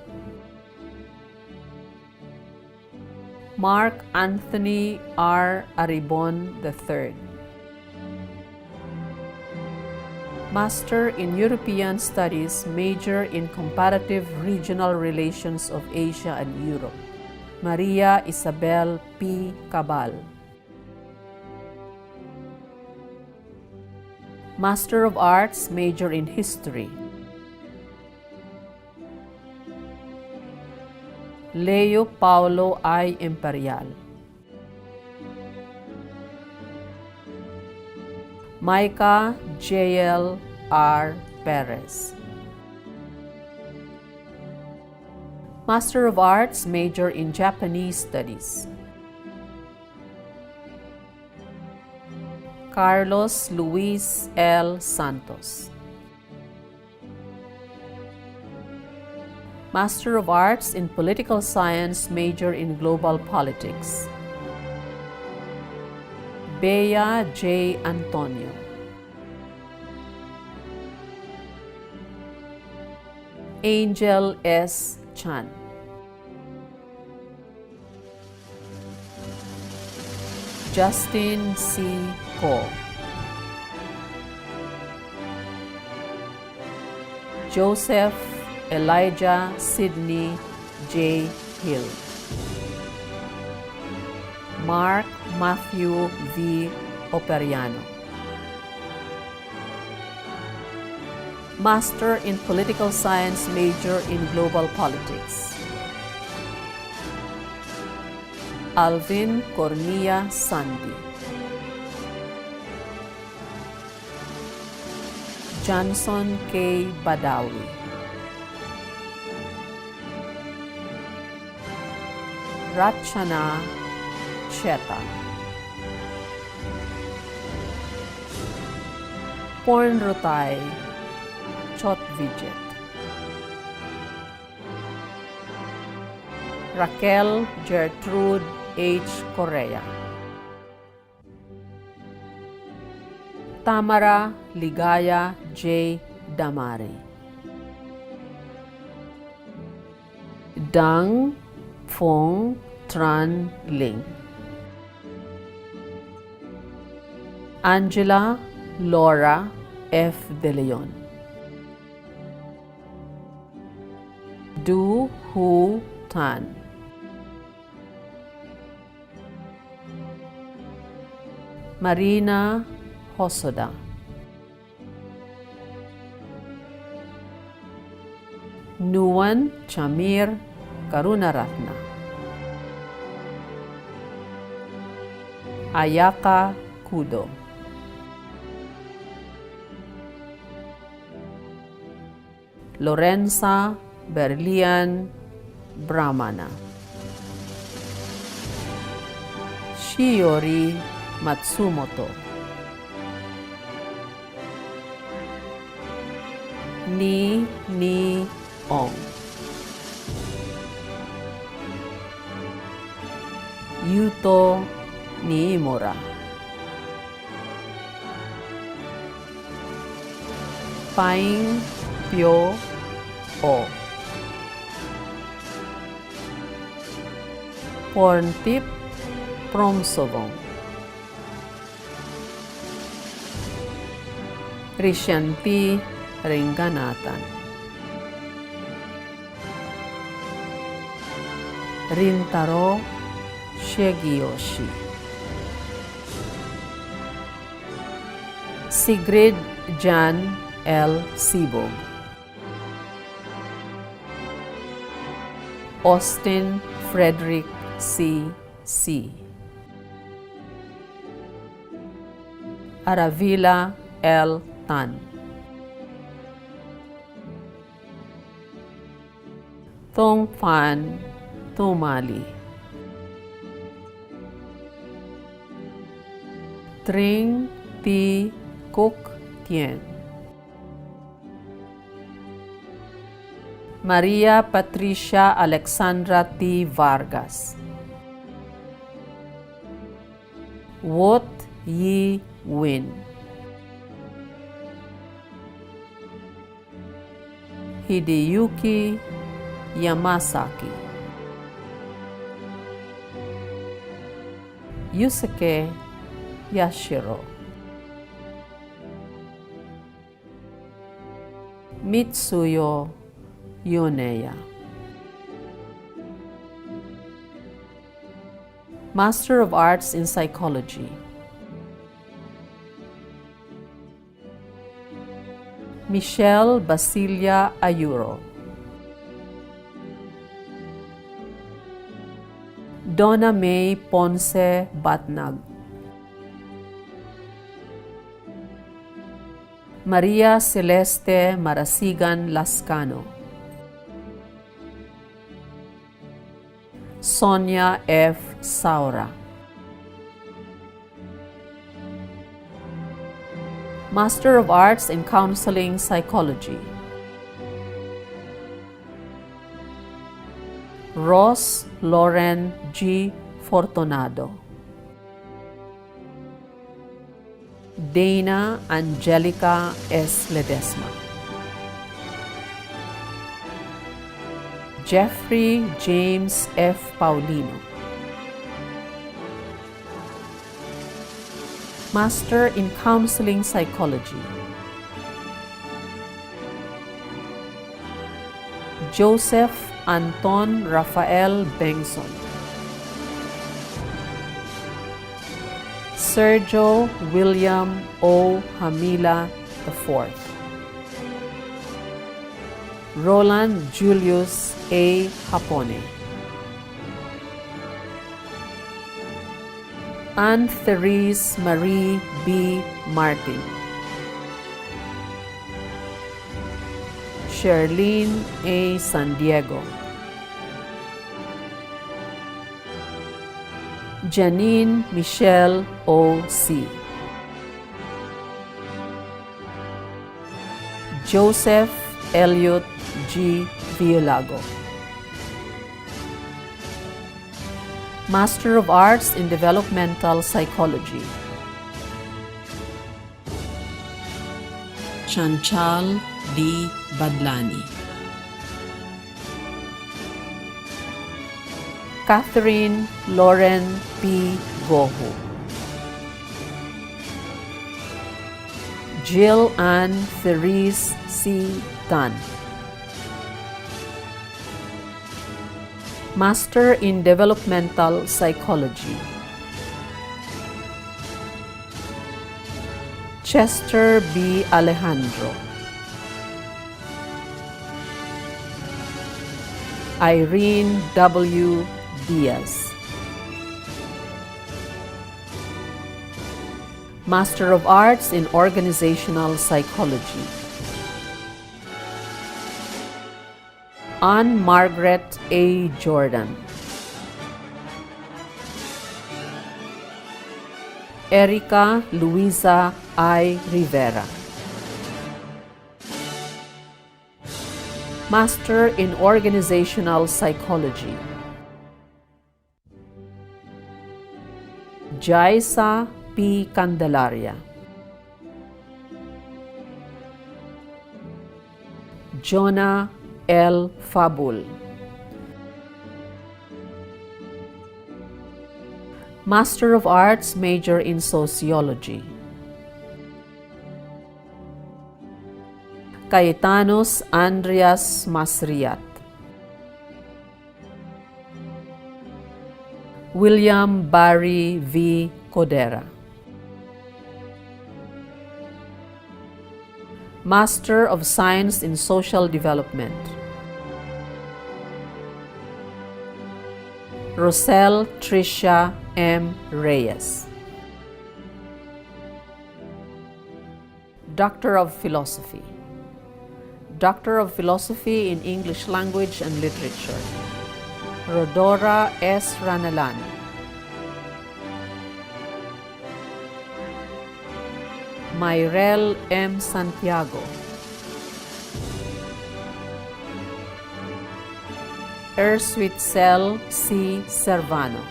Mark Anthony R. Aribon III. Master in European Studies, major in Comparative Regional Relations of Asia and Europe. Maria Isabel P. Cabal. Master of Arts, major in History. Leo Paulo I. Imperial. Micah J.L. R. Perez. Master of Arts, major in Japanese Studies. Carlos Luis L. Santos. Master of Arts in Political Science, major in Global Politics. Bea J. Antonio. Angel S. Chan. Justin C. Cole. Joseph Elijah Sidney J. Hill. Mark Matthew V. Operiano. Master in Political Science, major in Global Politics. Alvin Cornea Sandy. Johnson K. Badawi. Rachana Cheta. Pornrutai Chotvidjet. Raquel Gertrude H. Correa. Tamara Ligaya J. Damari. Dang Fong Tran Ling. Angela Laura F. De Leon. Du Hu Tan. Marina Hosoda. Nuwan Chamir Karunaratna. Ayaka Kudo. Lorenza Berlian Brahmana. Shiori Matsumoto. Ni Ong. Yuto Niimura. Paing Pyo O. Porntip Promsovong. Rishanti Ringganatan. Rintaro Shigyoshi. Sigrid Jan L. Sibog. Austin Frederick C. C. Aravila L. Tan. Thong Phan Tumali. Tring T. Cook Tien. Maria Patricia Alexandra T. Vargas. Wot Yi Win. Hideyuki Yamasaki. Yusuke Yashiro. Mitsuyo Yoneya. Master of Arts in Psychology. Michelle Basilia Ayuro. Donna May Ponce Batnag. Maria Celeste Marasigan Lascano. Sonia F. Saura. Master of Arts in Counseling Psychology. Ross Lauren G. Fortunado. Dana Angelica S. Ledesma. Jeffrey James F. Paulino. Master in Counseling Psychology. Joseph Anton Rafael Bengson. Sergio William O. Hamila IV. Roland Julius A. Hapone. Anne-Therese Marie B. Martin. Sherlene A. San Diego. Janine Michelle O. C. Joseph Elliot G. Violago. Master of Arts in Developmental Psychology. Chanchal D. Badlani. Catherine Lauren P. Gohu. Jill Ann Therese C. Tan. Master in Developmental Psychology. Chester B. Alejandro. Irene W. Diaz. Master of Arts in Organizational Psychology. Anne Margaret A. Jordan. Erica Luisa I. Rivera. Master in Organizational Psychology. Jaisa P. Candelaria. Jonah L. Fabul. Master of Arts, major in Sociology. Caetanos Andreas Masriat. William Barry V. Codera. Master of Science in Social Development. Rosel Tricia M. Reyes. Doctor of Philosophy. Doctor of Philosophy in English Language and Literature. Rodora S. Ranalan. Myrel M. Santiago. Erswitzel C. Servano.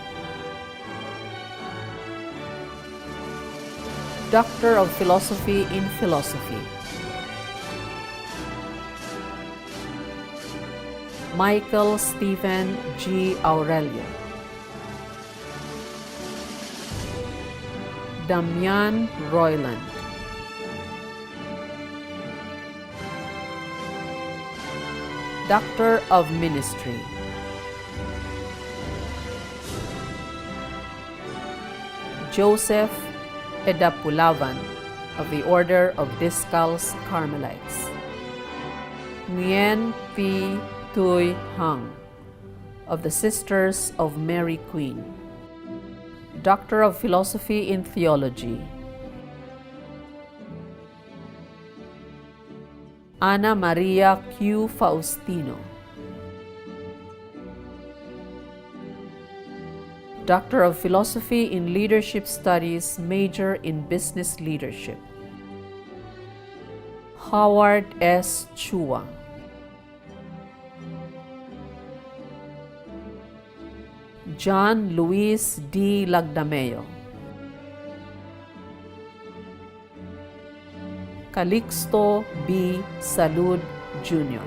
Doctor of Philosophy in Philosophy. Michael Stephen G. Aurelio. Damian Royland. Doctor of Ministry. Joseph Edapulavan of the Order of Discalced Carmelites. Nguyen P. Tuy Hung of the Sisters of Mary Queen. Doctor of Philosophy in Theology. Ana Maria Q. Faustino. Doctor of Philosophy in Leadership Studies, major in Business Leadership. Howard S. Chua. John Luis D. Lagdameo. Calixto B. Salud Jr.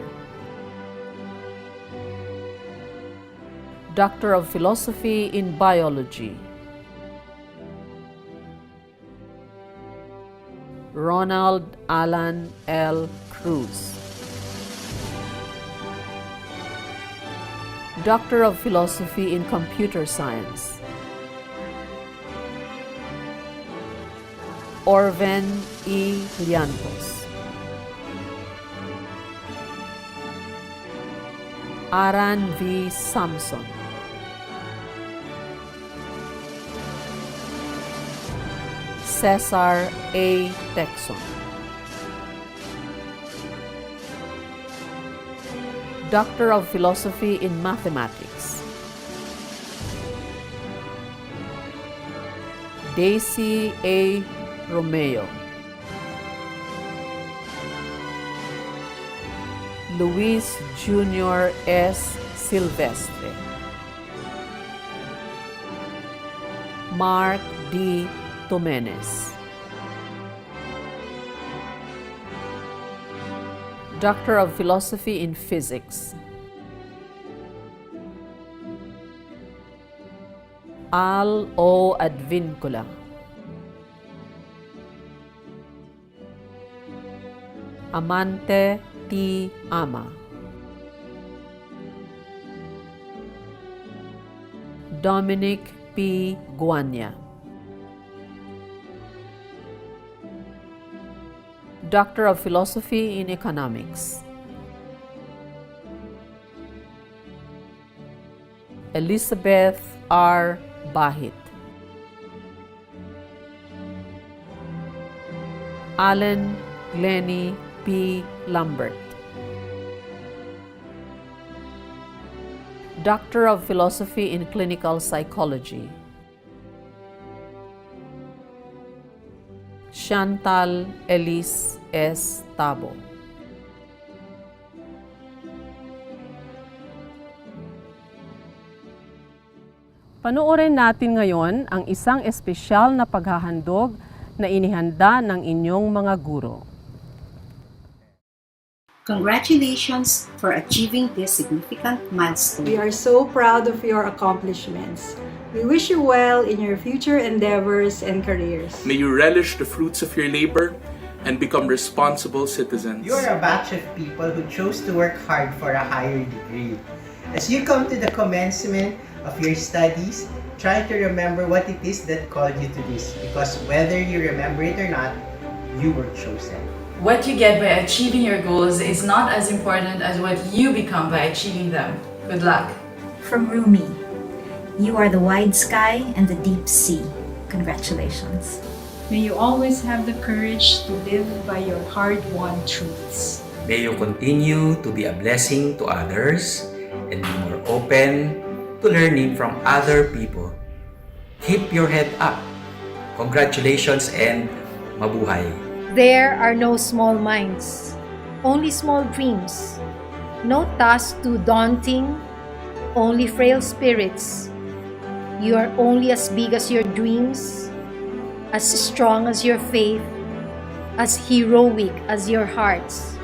Doctor of Philosophy in Biology. Ronald Alan L. Cruz. Doctor of Philosophy in Computer Science. Orven E. Liantos. Aran V. Samson. Cesar A. Texon. Doctor of Philosophy in Mathematics. Daisy A. Romeo. Luis Jr. S. Silvestre. Mark D. Tomenes. Doctor of Philosophy in Physics. Al O. Advincula. Amante T. Ama. Dominic P. Guanya. Doctor of Philosophy in Economics. Elizabeth R. Bahit. Allen Glennie P. Lambert. Doctor of Philosophy in Clinical Psychology. Chantal Elise S. Tabo. Panoorin natin ngayon ang isang espesyal na paghahandog na inihanda ng inyong mga guro. Congratulations for achieving this significant milestone. We are so proud of your accomplishments. We wish you well in your future endeavors and careers. May you relish the fruits of your labor and become responsible citizens. You are a batch of people who chose to work hard for a higher degree. As you come to the commencement of your studies, try to remember what it is that called you to this, because whether you remember it or not, you were chosen. What you get by achieving your goals is not as important as what you become by achieving them. Good luck. From Rumi, you are the wide sky and the deep sea. Congratulations. May you always have the courage to live by your hard-won truths. May you continue to be a blessing to others and be more open to learning from other people. Keep your head up. Congratulations and mabuhay. There are no small minds, only small dreams. No task too daunting, only frail spirits. You are only as big as your dreams, as strong as your faith, as heroic as your hearts.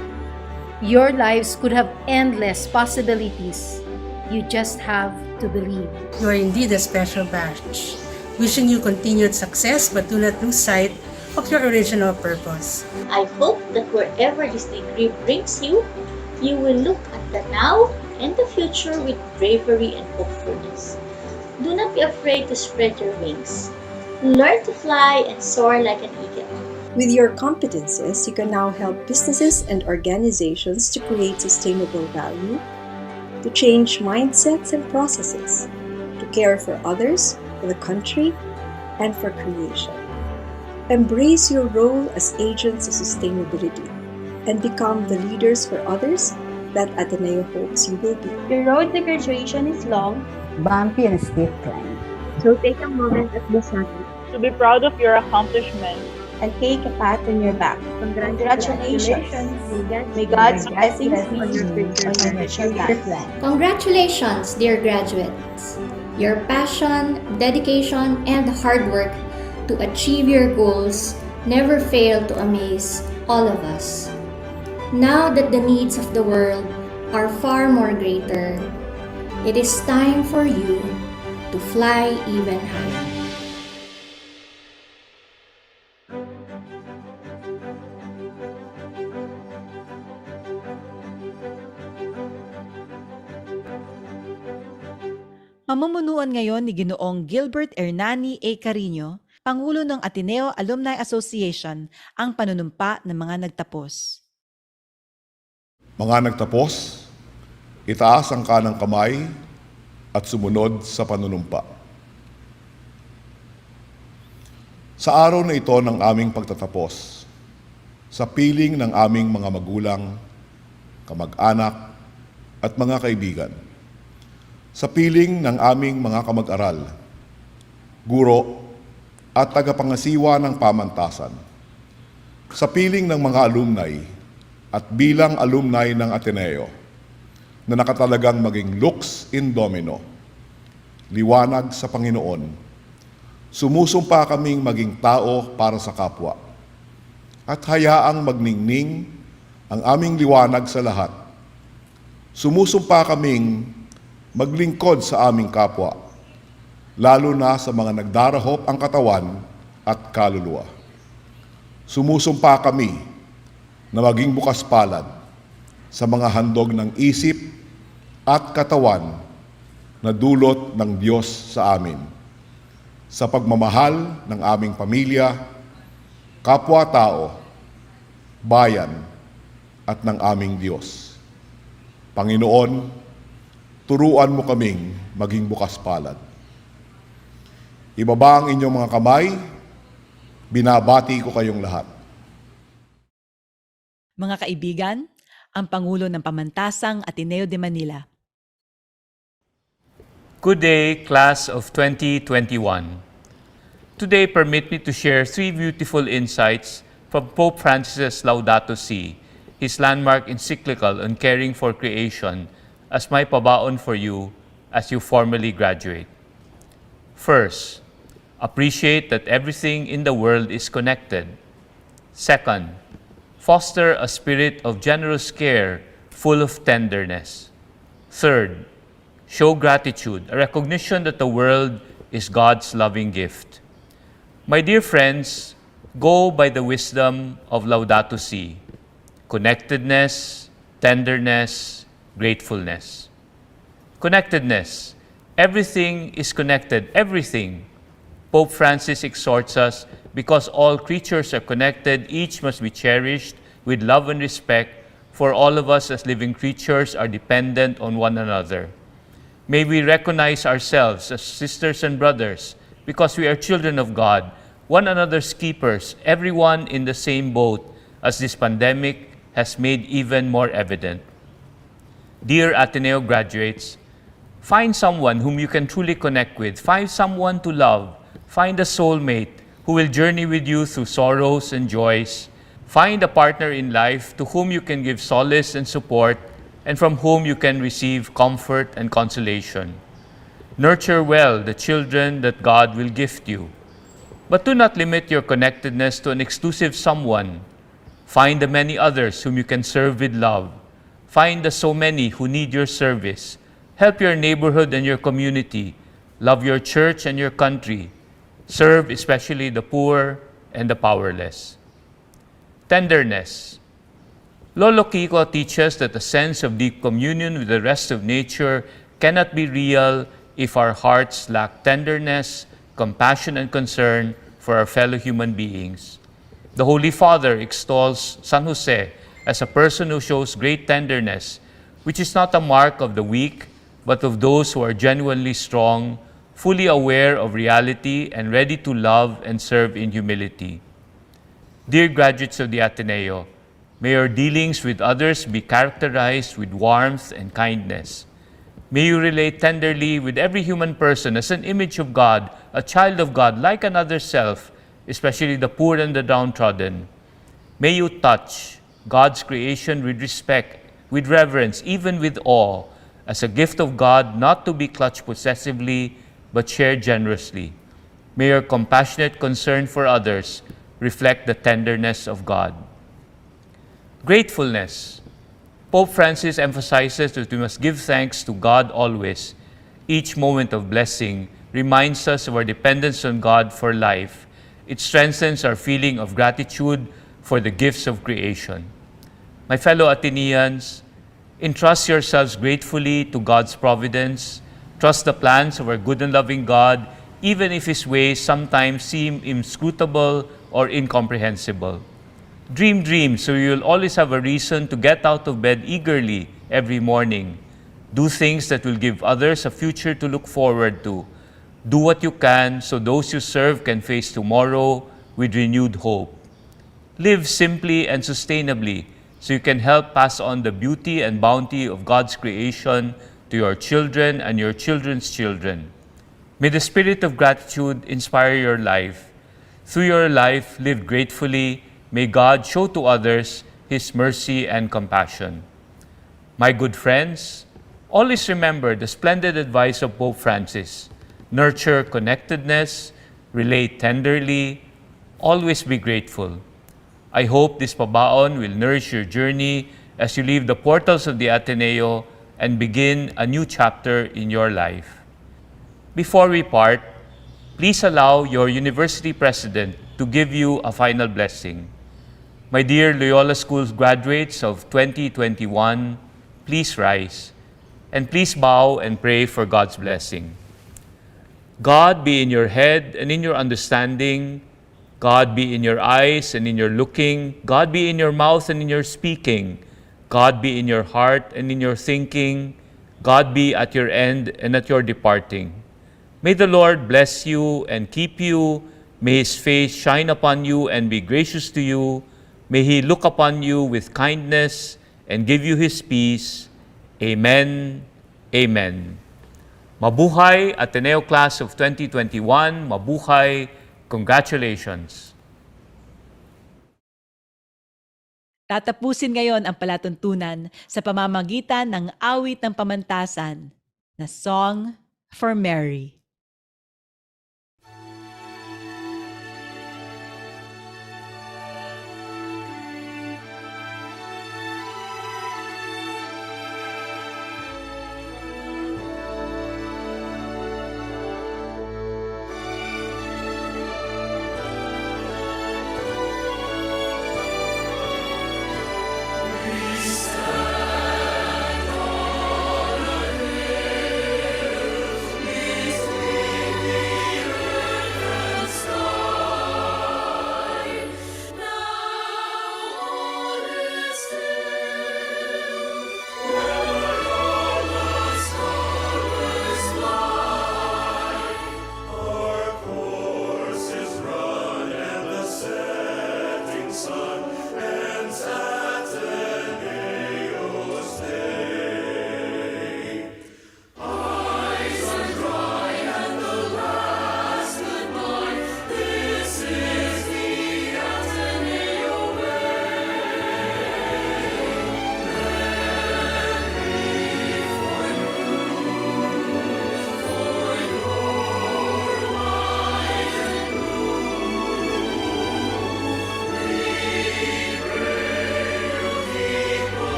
Your lives could have endless possibilities. You just have to believe. You are indeed a special batch. Wishing you continued success, but do not lose sight of your original purpose. I hope that wherever this degree brings you, you will look at the now and the future with bravery and hopefulness. Do not be afraid to spread your wings. Learn to fly and soar like an eagle. With your competences, you can now help businesses and organizations to create sustainable value, to change mindsets and processes, to care for others, for the country, and for creation. Embrace your role as agents of sustainability and become the leaders for others that Ateneo hopes you will be. The road to graduation is long, bumpy, and steep climb. So take a moment at the summit to be proud of your accomplishments and take a pat on your back. Congratulations. May God's blessings be on your future life. Congratulations, dear graduates. Your passion, dedication, and hard work to achieve your goals never fail to amaze all of us. Now that the needs of the world are far more greater, it is time for you to fly even higher. Mamumunuan ngayon ni Ginoong Gilbert Hernani A. Carino, Pangulo ng Ateneo Alumni Association, ang panunumpa ng mga nagtapos. Mga nagtapos, itaas ang kanang kamay at sumunod sa panunumpa. Sa araw na ito ng aming pagtatapos, sa piling ng aming mga magulang, kamag-anak at mga kaibigan, sa piling ng aming mga kamag-aral, guro at tagapangasiwa ng pamantasan, sa piling ng mga alumni at bilang alumni ng Ateneo na nakatalagang maging lux in domino, liwanag sa Panginoon, sumusumpa kaming maging tao para sa kapwa at hayaang magningning ang aming liwanag sa lahat. Sumusumpa kaming maglingkod sa aming kapwa, lalo na sa mga nagdarahop ang katawan at kaluluwa. Sumusumpa kami na maging bukas palad sa mga handog ng isip at katawan na dulot ng Diyos sa amin, sa pagmamahal ng aming pamilya, kapwa-tao, bayan, at ng aming Diyos. Panginoon, turuan mo kaming maging bukas palad. Ibaba ang inyong mga kamay, binabati ko kayong lahat. Mga kaibigan, ang Pangulo ng Pamantasang Ateneo de Manila. Good day, class of 2021. Today, permit me to share 3 beautiful insights from Pope Francis' Laudato Si', his landmark encyclical on caring for creation, as my pabaon for you as you formally graduate. First, appreciate that everything in the world is connected. Second, Foster a spirit of generous care, full of tenderness. Third, show gratitude, a recognition that the world is God's loving gift. My dear friends, go by the wisdom of Laudato Si, connectedness, tenderness, gratefulness. Connectedness. Everything is connected, everything. Pope Francis exhorts us, because all creatures are connected, each must be cherished with love and respect, for all of us as living creatures are dependent on one another. May we recognize ourselves as sisters and brothers, because we are children of God, one another's keepers, everyone in the same boat, as this pandemic has made even more evident. Dear Ateneo graduates, find someone whom you can truly connect with. Find someone to love. Find a soulmate who will journey with you through sorrows and joys. Find a partner in life to whom you can give solace and support, and from whom you can receive comfort and consolation. Nurture well the children that God will gift you. But do not limit your connectedness to an exclusive someone. Find the many others whom you can serve with love. Find the so many who need your service. Help your neighborhood and your community. Love your church and your country. Serve especially the poor and the powerless. Tenderness. Lolo Kiko teaches that a sense of deep communion with the rest of nature cannot be real if our hearts lack tenderness, compassion, and concern for our fellow human beings. The Holy Father extols San Jose as a person who shows great tenderness, which is not a mark of the weak, but of those who are genuinely strong, fully aware of reality, and ready to love and serve in humility. Dear graduates of the Ateneo, may your dealings with others be characterized with warmth and kindness. May you relate tenderly with every human person as an image of God, a child of God, like another self, especially the poor and the downtrodden. May you touch God's creation with respect, with reverence, even with awe, as a gift of God, not to be clutched possessively, but shared generously. May your compassionate concern for others reflect the tenderness of God. Gratefulness. Pope Francis emphasizes that we must give thanks to God always. Each moment of blessing reminds us of our dependence on God for life. It strengthens our feeling of gratitude for the gifts of creation. My fellow Ateneans, entrust yourselves gratefully to God's providence. Trust the plans of our good and loving God, even if His ways sometimes seem inscrutable or incomprehensible. Dream dreams so you'll always have a reason to get out of bed eagerly every morning. Do things that will give others a future to look forward to. Do what you can so those you serve can face tomorrow with renewed hope. Live simply and sustainably so you can help pass on the beauty and bounty of God's creation to your children and your children's children. May the spirit of gratitude inspire your life. Through your life lived gratefully, may God show to others His mercy and compassion. My good friends, always remember the splendid advice of Pope Francis. Nurture connectedness, relate tenderly, always be grateful. I hope this pabaon will nourish your journey as you leave the portals of the Ateneo and begin a new chapter in your life. Before we part, please allow your university president to give you a final blessing. My dear Loyola School's graduates of 2021, please rise and please bow and pray for God's blessing. God be in your head and in your understanding. God be in your eyes and in your looking. God be in your mouth and in your speaking. God be in your heart and in your thinking. God be at your end and at your departing. May the Lord bless you and keep you. May His face shine upon you and be gracious to you. May He look upon you with kindness and give you His peace. Amen. Amen. Mabuhay, Ateneo Class of 2021. Mabuhay. Congratulations. Tatapusin ngayon ang palatuntunan sa pamamagitan ng awit ng pamantasan na Song for Mary.